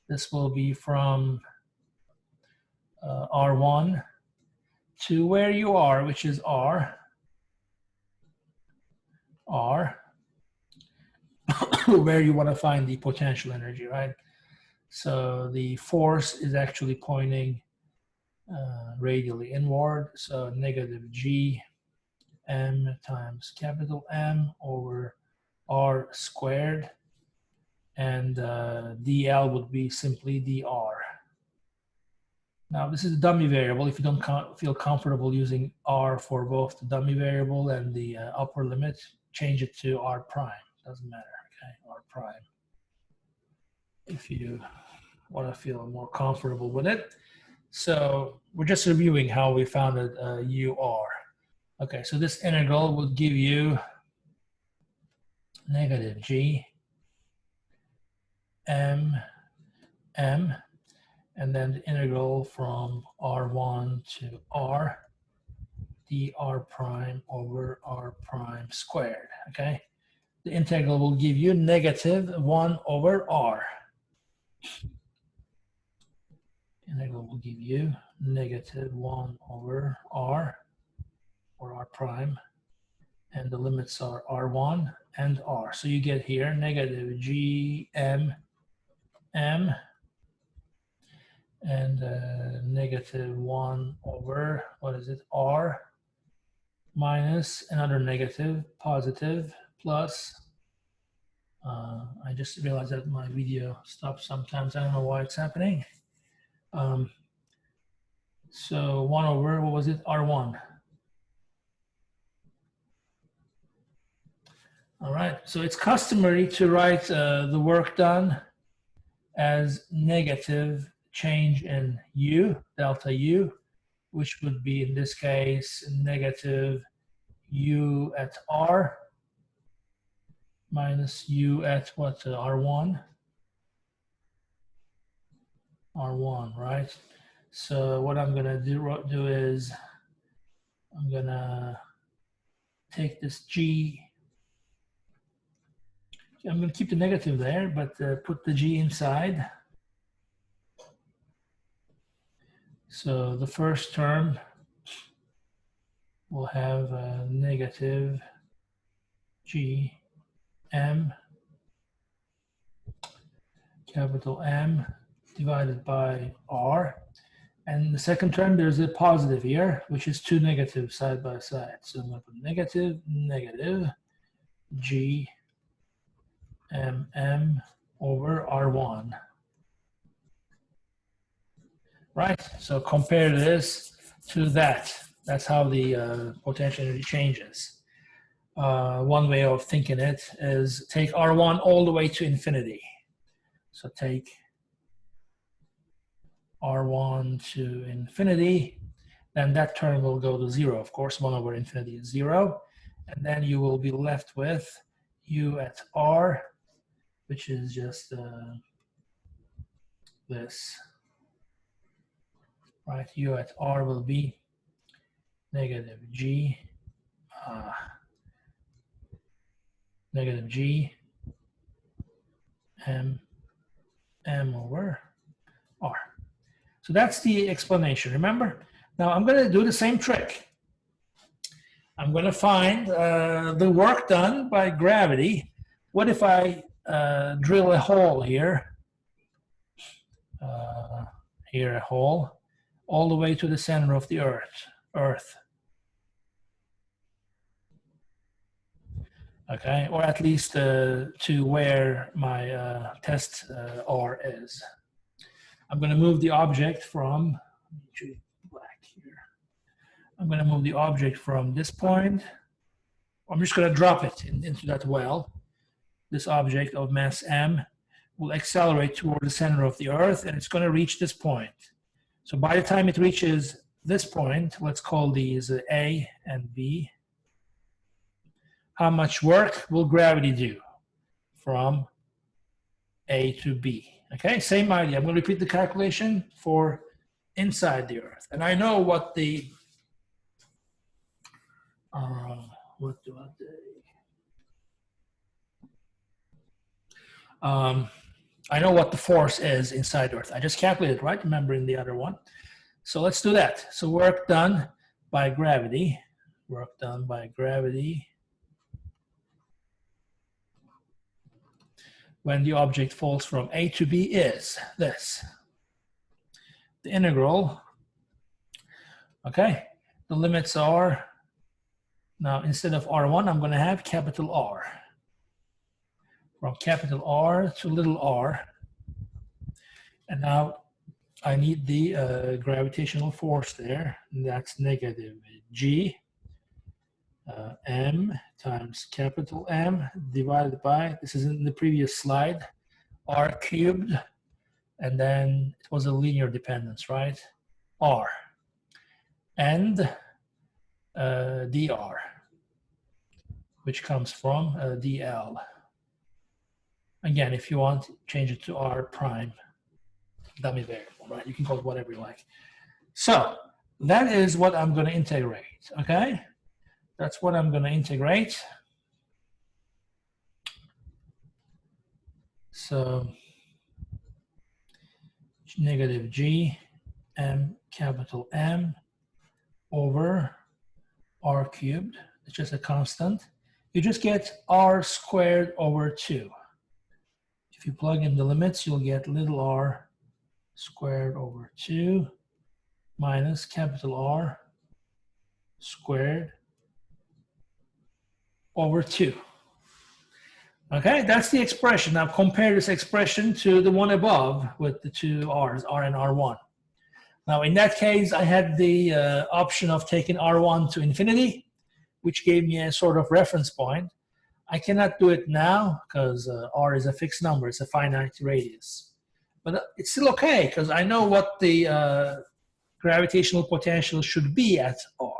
this will be from R1 to where you are, which is R, where you want to find the potential energy, right? So the force is actually pointing radially inward, so negative G M times capital M over R squared, and dl would be simply dr. Now this is a dummy variable. If you don't feel comfortable using r for both the dummy variable and the upper limit, change it to r prime. Doesn't matter, okay, r prime. If you want to feel more comfortable with it. So we're just reviewing how we founded UR. Okay, so this integral will give you negative G M M, and then the integral from R1 to R dr prime over r prime squared, okay? The integral will give you negative 1 over r. Integral will give you negative 1 over r, or r prime, and the limits are r1 and r. So you get here negative g m m and negative 1 over, what is it, r, minus another negative, positive, plus, I just realized that my video stops sometimes. I don't know why it's happening. So 1 over, what was it, r1. All right, so it's customary to write the work done as negative change in U, delta U, which would be in this case negative U at R minus U at what, R1? R1, right? So what I'm gonna do is I'm gonna take this G, I'm gonna keep the negative there, but put the G inside. So the first term will have a negative G M, capital M, divided by R. And the second term, there's a positive here, which is two negatives side by side. So I'm going to put negative, negative, G M M over R1. Right? So compare this to that. That's how the potential energy changes. One way of thinking it is take R1 all the way to infinity. So take R1 to infinity, then that term will go to 0. Of course, 1 over infinity is 0. And then you will be left with U at R, which is just this. Right, U at R will be negative G, negative G M M over R. So that's the explanation, remember? Now I'm going to do the same trick. I'm going to find the work done by gravity. What if I drill a hole here? Here a hole, all the way to the center of the Earth. okay, or at least to where my test R is. I'm going to move the object from, let me choose black here. I'm going to move the object from this point. I'm just going to drop it into that well. This object of mass m will accelerate toward the center of the Earth, and it's going to reach this point. So by the time it reaches this point, let's call these A and B. How much work will gravity do from A to B? Okay, same idea. I'm going to repeat the calculation for inside the Earth. And I know what the, what do I do? I know what the force is inside Earth. I just calculated, right? Remember in the other one. So let's do that. So work done by gravity. Work done by gravity when the object falls from A to B is this. The integral, okay, the limits are, now instead of R1, I'm going to have capital R. From capital R to little r. And now I need the gravitational force there. And that's negative G m times capital M divided by, this is in the previous slide, R cubed. And then it was a linear dependence, right? R. And dr, which comes from dl. Again, if you want, change it to r prime, dummy variable, right? You can call it whatever you like. So that is what I'm going to integrate, okay? That's what I'm going to integrate. So negative G m capital M over r cubed. It's just a constant. You just get r squared over 2. If you plug in the limits, you'll get little r squared over 2 minus capital R squared over 2. Okay, that's the expression. Now compare this expression to the one above with the two r's, r and r1. Now in that case, I had the option of taking r1 to infinity, which gave me a sort of reference point. I cannot do it now because r is a fixed number. It's a finite radius. But it's still okay because I know what the gravitational potential should be at r.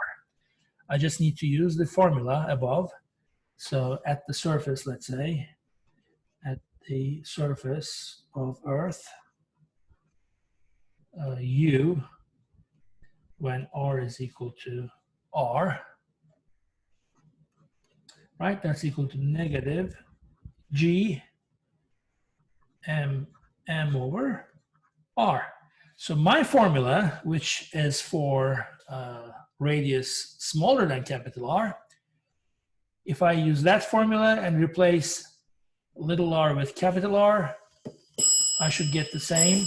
I just need to use the formula above. So at the surface, let's say, at the surface of Earth, U, when r is equal to r, right? That's equal to negative G m over r. So my formula, which is for radius smaller than capital R, if I use that formula and replace little r with capital R, I should get the same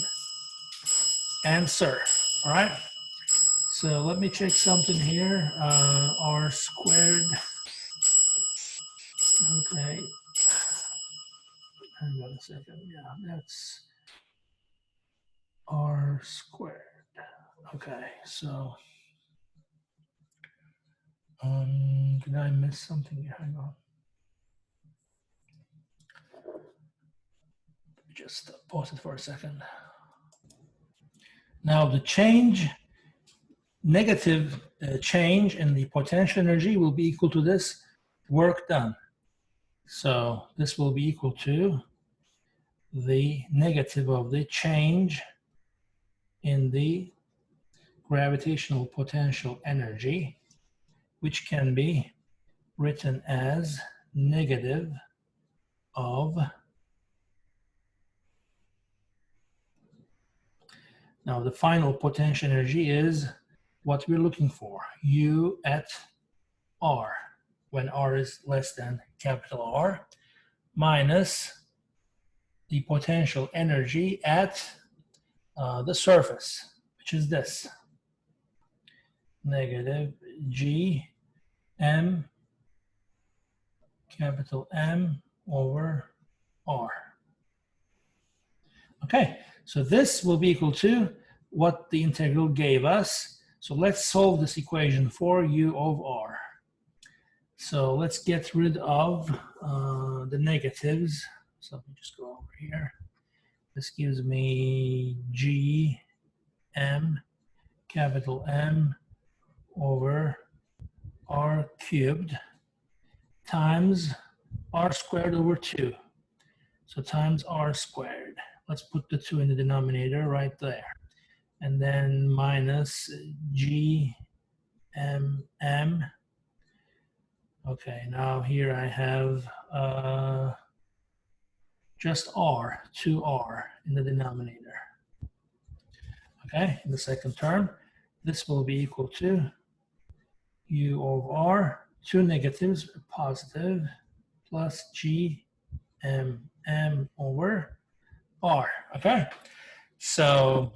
answer, all right? So let me check something here, r squared, okay, hang on a second, yeah, that's r squared, okay, so, did I miss something? Hang on. Just pause it for a second. Now the change, negative change in the potential energy will be equal to this work done. So this will be equal to the negative of the change in the gravitational potential energy, which can be written as negative of, now the final potential energy is what we're looking for, U at R, when R is less than capital R, minus the potential energy at the surface, which is this, negative G m capital M over R. Okay, so this will be equal to what the integral gave us. So let's solve this equation for U of R. So let's get rid of the negatives. So let me just go over here. This gives me G M, capital M, over R cubed times R squared over 2. So times R squared. Let's put the 2 in the denominator right there. And then minus G M M. Okay, now here I have just R, 2R in the denominator. Okay, in the second term, this will be equal to U of R, 2 negatives, positive, plus G M M over R. Okay, so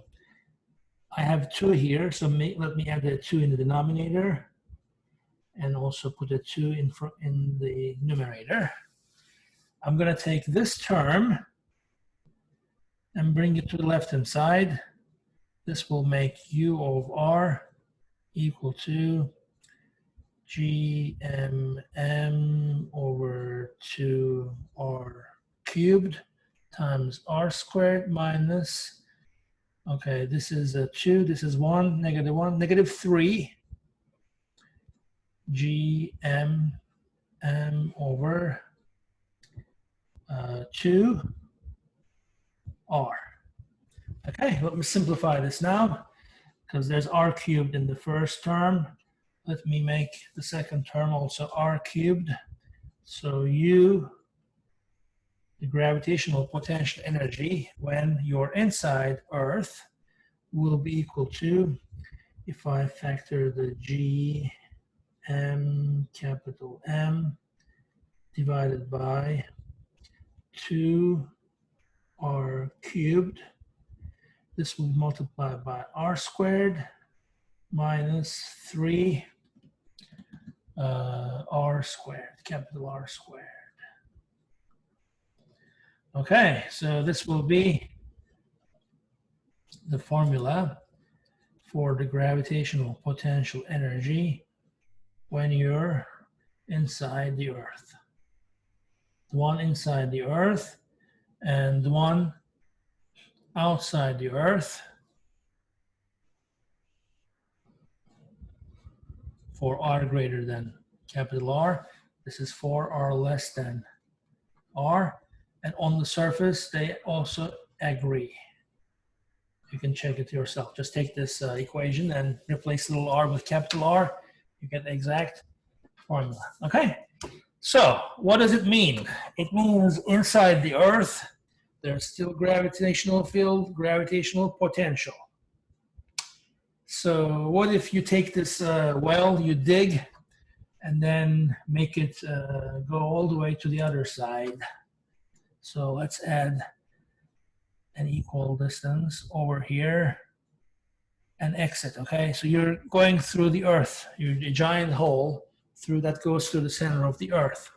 I have 2 here, so let me add the 2 in the denominator and also put a 2 in the numerator. I'm going to take this term and bring it to the left-hand side. This will make U of R equal to GMM over 2R cubed times R squared minus, okay, this is a 2, this is 1, negative 3, GMM over 2R. Okay, let me simplify this now because there's R cubed in the first term. Let me make the second term also R cubed. So U, the gravitational potential energy when you're inside Earth, will be equal to, if I factor the G M capital M divided by 2R cubed. This will multiply by R squared minus 3 R squared, capital R squared. Okay, so this will be the formula for the gravitational potential energy when you're inside the Earth. The one inside the Earth and the one outside the Earth for R greater than capital R. This is for R less than R. And on the surface, they also agree. You can check it yourself. Just take this equation and replace little r with capital R. You get the exact formula. Okay? So, what does it mean? It means inside the Earth, there's still gravitational field, gravitational potential. So, what if you take this well, you dig, and then make it go all the way to the other side? So, let's add an equal distance over here and exit, okay? So you're going through the Earth, you're a giant hole that goes through the center of the Earth.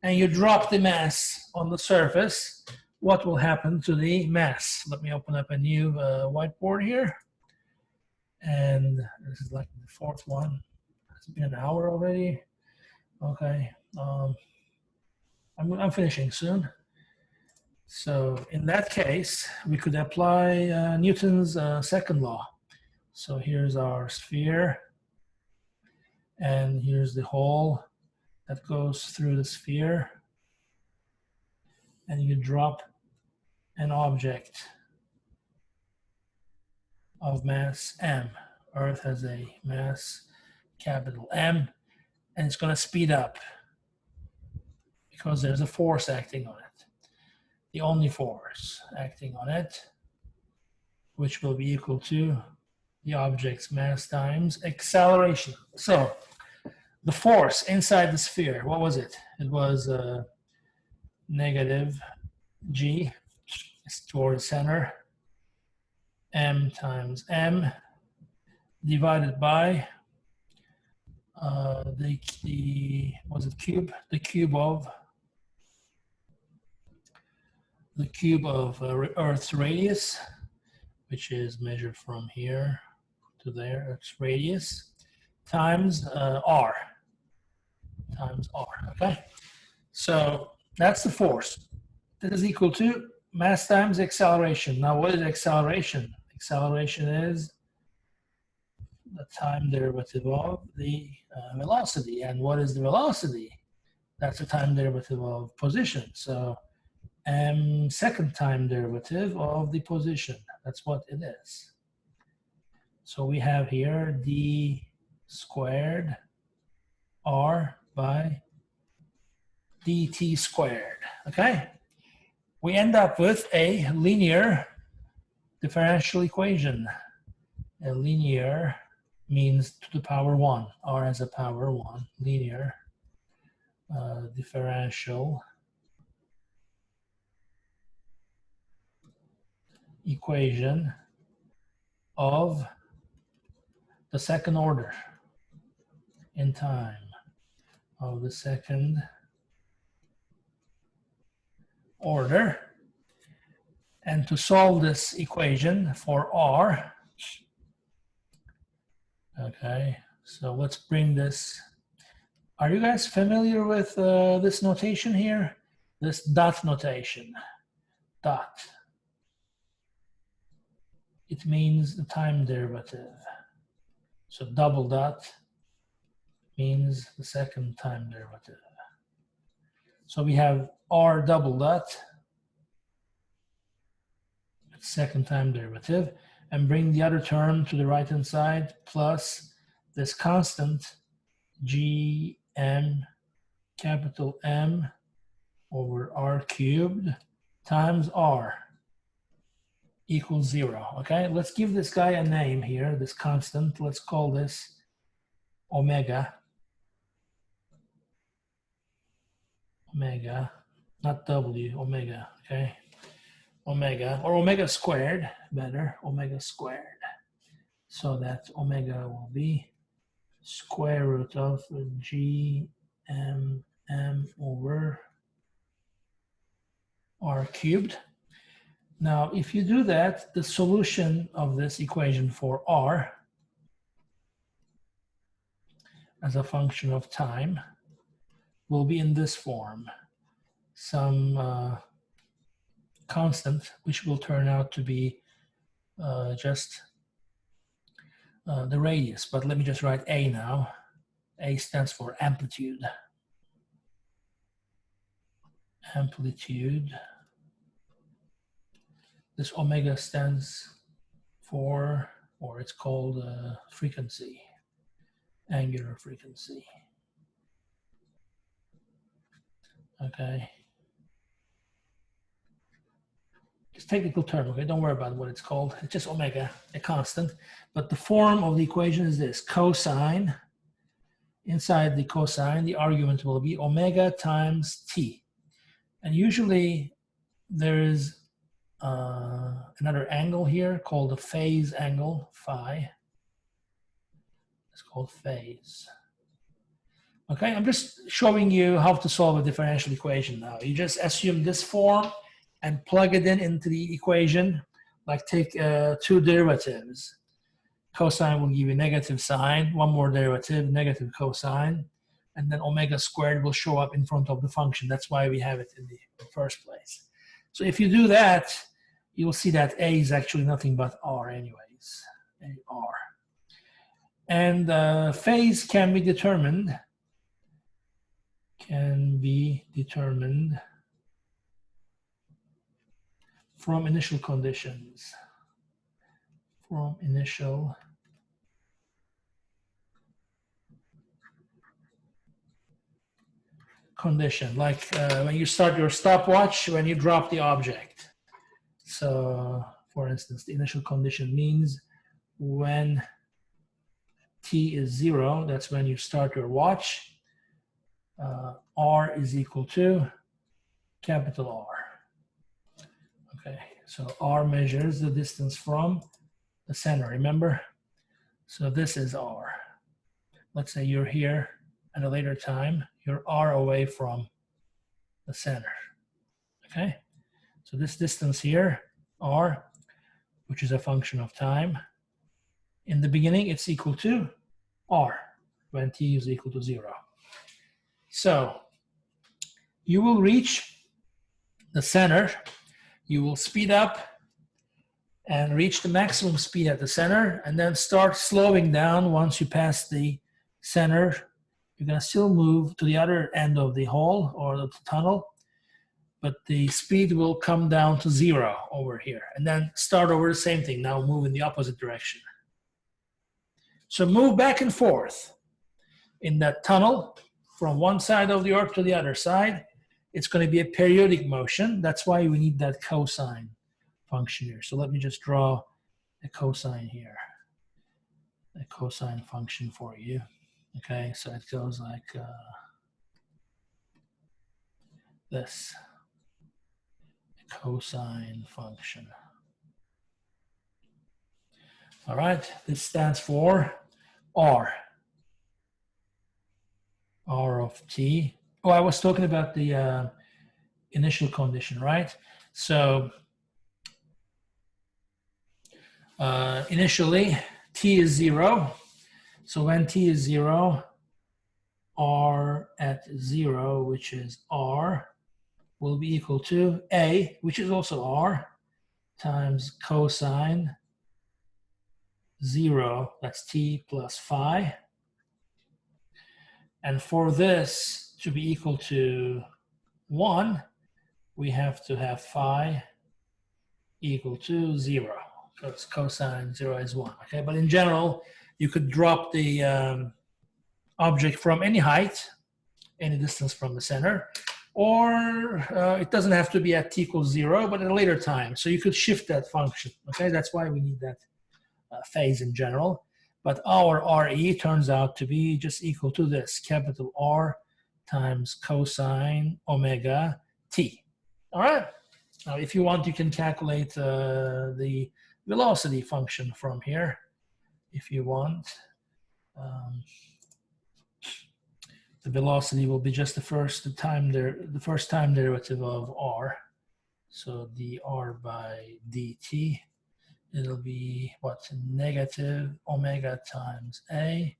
And you drop the mass on the surface. What will happen to the mass? Let me open up a new whiteboard here. And this is like the fourth one. It's been an hour already. Okay, I'm finishing soon. So in that case, we could apply Newton's second law. So here's our sphere, and here's the hole that goes through the sphere, and you drop an object of mass m. Earth has a mass capital M, and it's going to speed up because there's a force acting on it. The only force acting on it, which will be equal to the object's mass times acceleration. So the force inside the sphere, what was it? It was negative G, it's toward the center, M times M, divided by was it cube? The cube of Earth's radius, which is measured from here to there, Earth's radius, times r, okay? So that's the force. That is equal to mass times acceleration. Now, what is acceleration? Acceleration is the time derivative of the velocity. And what is the velocity? That's the time derivative of position. So second time derivative of the position. That's what it is. So we have here d squared r by dt squared, okay? We end up with a linear differential equation. A linear means to the power 1, r as a power 1, linear differential equation of the second order in time, of the second order. And to solve this equation for r, okay, so let's bring this. Are you guys familiar with this notation here? This dot notation, dot. It means the time derivative. So double dot means the second time derivative. So we have r double dot, second time derivative, and bring the other term to the right-hand side, plus this constant gm, capital M, over r cubed times r equals 0. Okay, let's give this guy a name here, this constant. Let's call this omega. Omega, not W, omega, okay? Omega, or omega squared, better, omega squared. So that omega will be square root of g m over r cubed. Now, if you do that, the solution of this equation for r as a function of time will be in this form. Some constant, which will turn out to be just the radius. But let me just write A now. A stands for amplitude. Amplitude. This omega stands for, or it's called frequency, angular frequency. Okay. It's a technical term, okay? Don't worry about what it's called. It's just omega, a constant. But the form of the equation is this: cosine. Inside the cosine, the argument will be omega times t. And usually there is another angle here called the phase angle, phi. It's called phase. Okay, I'm just showing you how to solve a differential equation now. You just assume this form and plug it into the equation, like take two derivatives. Cosine will give you negative sine, one more derivative, negative cosine, and then omega squared will show up in front of the function. That's why we have it in the first place. So if you do that, you'll see that A is actually nothing but R anyways, AR. And phase can be determined from initial conditions. From initial condition, like when you start your stopwatch, when you drop the object. So, for instance, the initial condition means when t is 0, that's when you start your watch. R is equal to capital R. Okay, so R measures the distance from the center, remember? So this is R. Let's say you're here at a later time, you're r away from the center. Okay? So this distance here, r, which is a function of time, in the beginning, it's equal to r when t is equal to 0. So you will reach the center, you will speed up and reach the maximum speed at the center, and then start slowing down once you pass the center. You're going to still move to the other end of the hall or the tunnel, but the speed will come down to 0 over here, and then start over the same thing. Now move in the opposite direction. So move back and forth in that tunnel from one side of the Earth to the other side. It's going to be a periodic motion. That's why we need that cosine function here. So let me just draw a cosine here, a cosine function for you. Okay, so it goes like this, a cosine function. All right, this stands for R. R of t. Oh, I was talking about the initial condition, right? So initially, t is 0. So when t is 0, r at 0, which is r, will be equal to a, which is also r, times cosine 0, that's t plus phi. And for this to be equal to 1, we have to have phi equal to 0, because cosine 0 is 1. Okay, but in general, you could drop the object from any height, any distance from the center, or it doesn't have to be at t equals 0, but at a later time. So you could shift that function. Okay, that's why we need that phase in general. But our RE turns out to be just equal to this, capital R times cosine omega t. All right. Now, if you want, you can calculate the velocity function from here, if you want. The velocity will be just the first time derivative of r. So dr by dt. It'll be what? Negative omega times a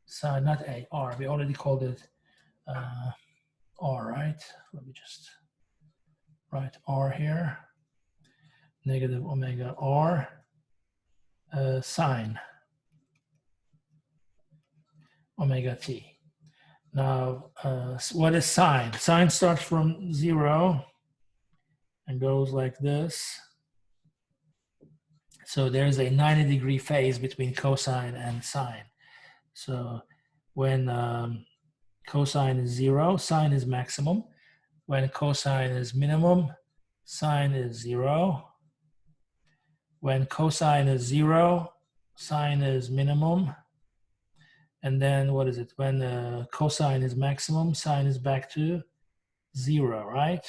sine, not a, r. We already called it r, right? Let me just write r here. Negative omega r sine omega t. Now, what is sine? Sine starts from 0 and goes like this. So there's a 90-degree phase between cosine and sine. So when cosine is 0, sine is maximum. When cosine is minimum, sine is 0. When cosine is 0, sine is minimum. And then what is it? When cosine is maximum, sine is back to 0, right?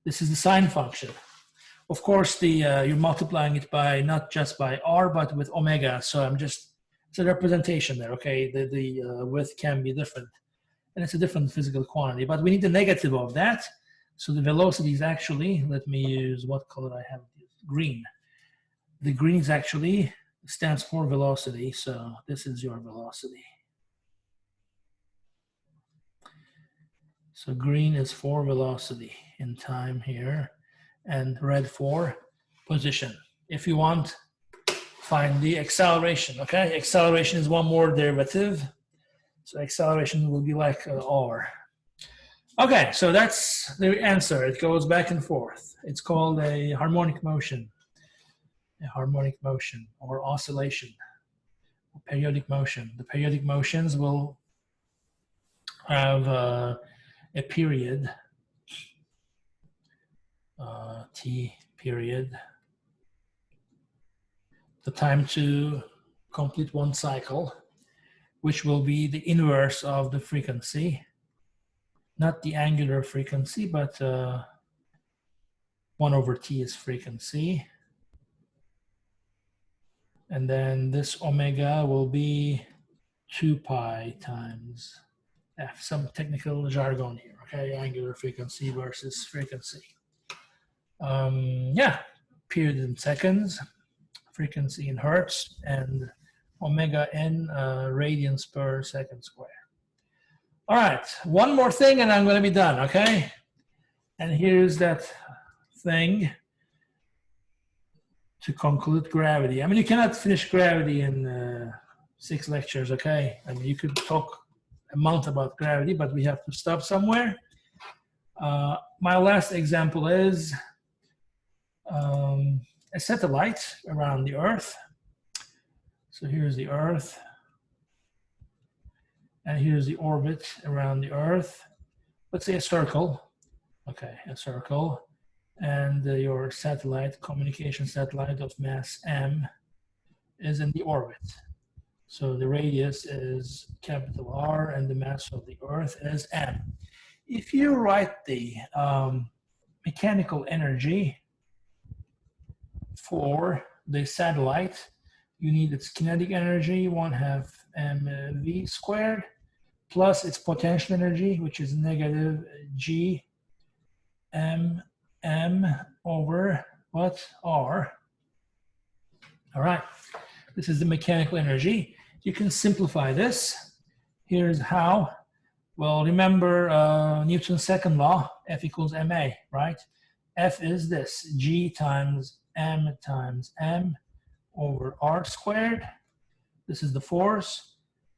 This is the sine function. Of course, you're multiplying it by not just by r, but with omega. So it's a representation there, okay? The width can be different. And it's a different physical quantity. But we need the negative of that. So the velocity is actually, let me use, what color I have? Green. The green is actually stands for velocity. So this is your velocity. So green is for velocity in time here, and red for position. If you want, find the acceleration, okay? Acceleration is one more derivative. So acceleration will be like r. Okay, so that's the answer. It goes back and forth. It's called a harmonic motion. A harmonic motion or oscillation, or periodic motion. The periodic motions will have a period, t period, the time to complete one cycle, which will be the inverse of the frequency, not the angular frequency, but 1 over t is frequency. And then this omega will be 2 pi times f, some technical jargon here, okay? Angular frequency versus frequency. Yeah, period in seconds, frequency in hertz, and omega in radians per second square. All right, one more thing and I'm going to be done, okay? And here's that thing to conclude gravity. I mean, you cannot finish gravity in 6 lectures, okay? I mean, you could talk a month about gravity, but we have to stop somewhere. My last example is a satellite around the Earth. So here's the Earth, and here's the orbit around the Earth. Let's say a circle, okay, a circle. And your satellite, communication satellite of mass m, is in the orbit. So the radius is capital R and the mass of the Earth is m. If you write the mechanical energy for the satellite, you need its kinetic energy, 1/2 mv squared, plus its potential energy, which is negative g m over what? R. All right, this is the mechanical energy. You can simplify this. Here's how. Well, remember Newton's second law, F equals ma, right? F is this, G times m over R squared. This is the force.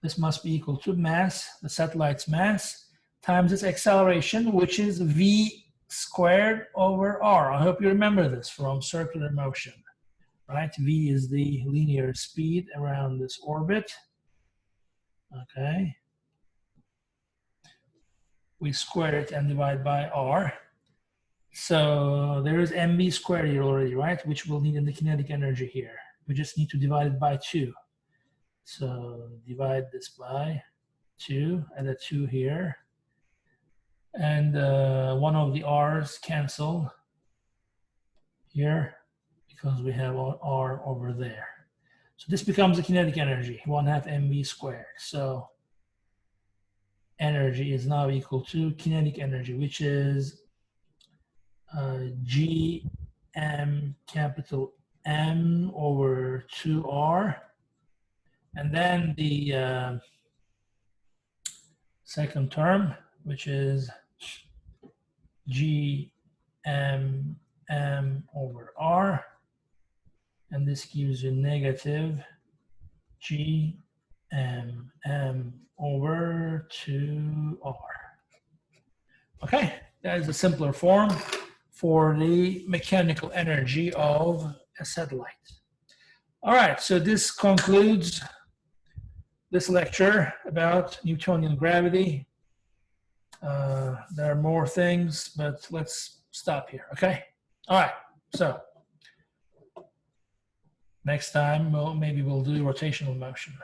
This must be equal to mass, the satellite's mass, times its acceleration, which is v squared over r. I hope you remember this from circular motion, right? V is the linear speed around this orbit, okay? We square it and divide by r. So there is mv squared here already, right? Which we'll need in the kinetic energy here. We just need to divide it by 2. So divide this by 2, add a 2 here. And one of the r's cancel here because we have r over there. So this becomes the kinetic energy, 1/2 mv squared. So energy is now equal to kinetic energy, which is g m capital M over 2r. And then the second term, which is g m over r, and this gives you negative g m over 2r. Okay, that is a simpler form for the mechanical energy of a satellite. All right, so this concludes this lecture about Newtonian gravity. There are more things, but let's stop here, okay? All right, so next time, maybe we'll do rotational motion.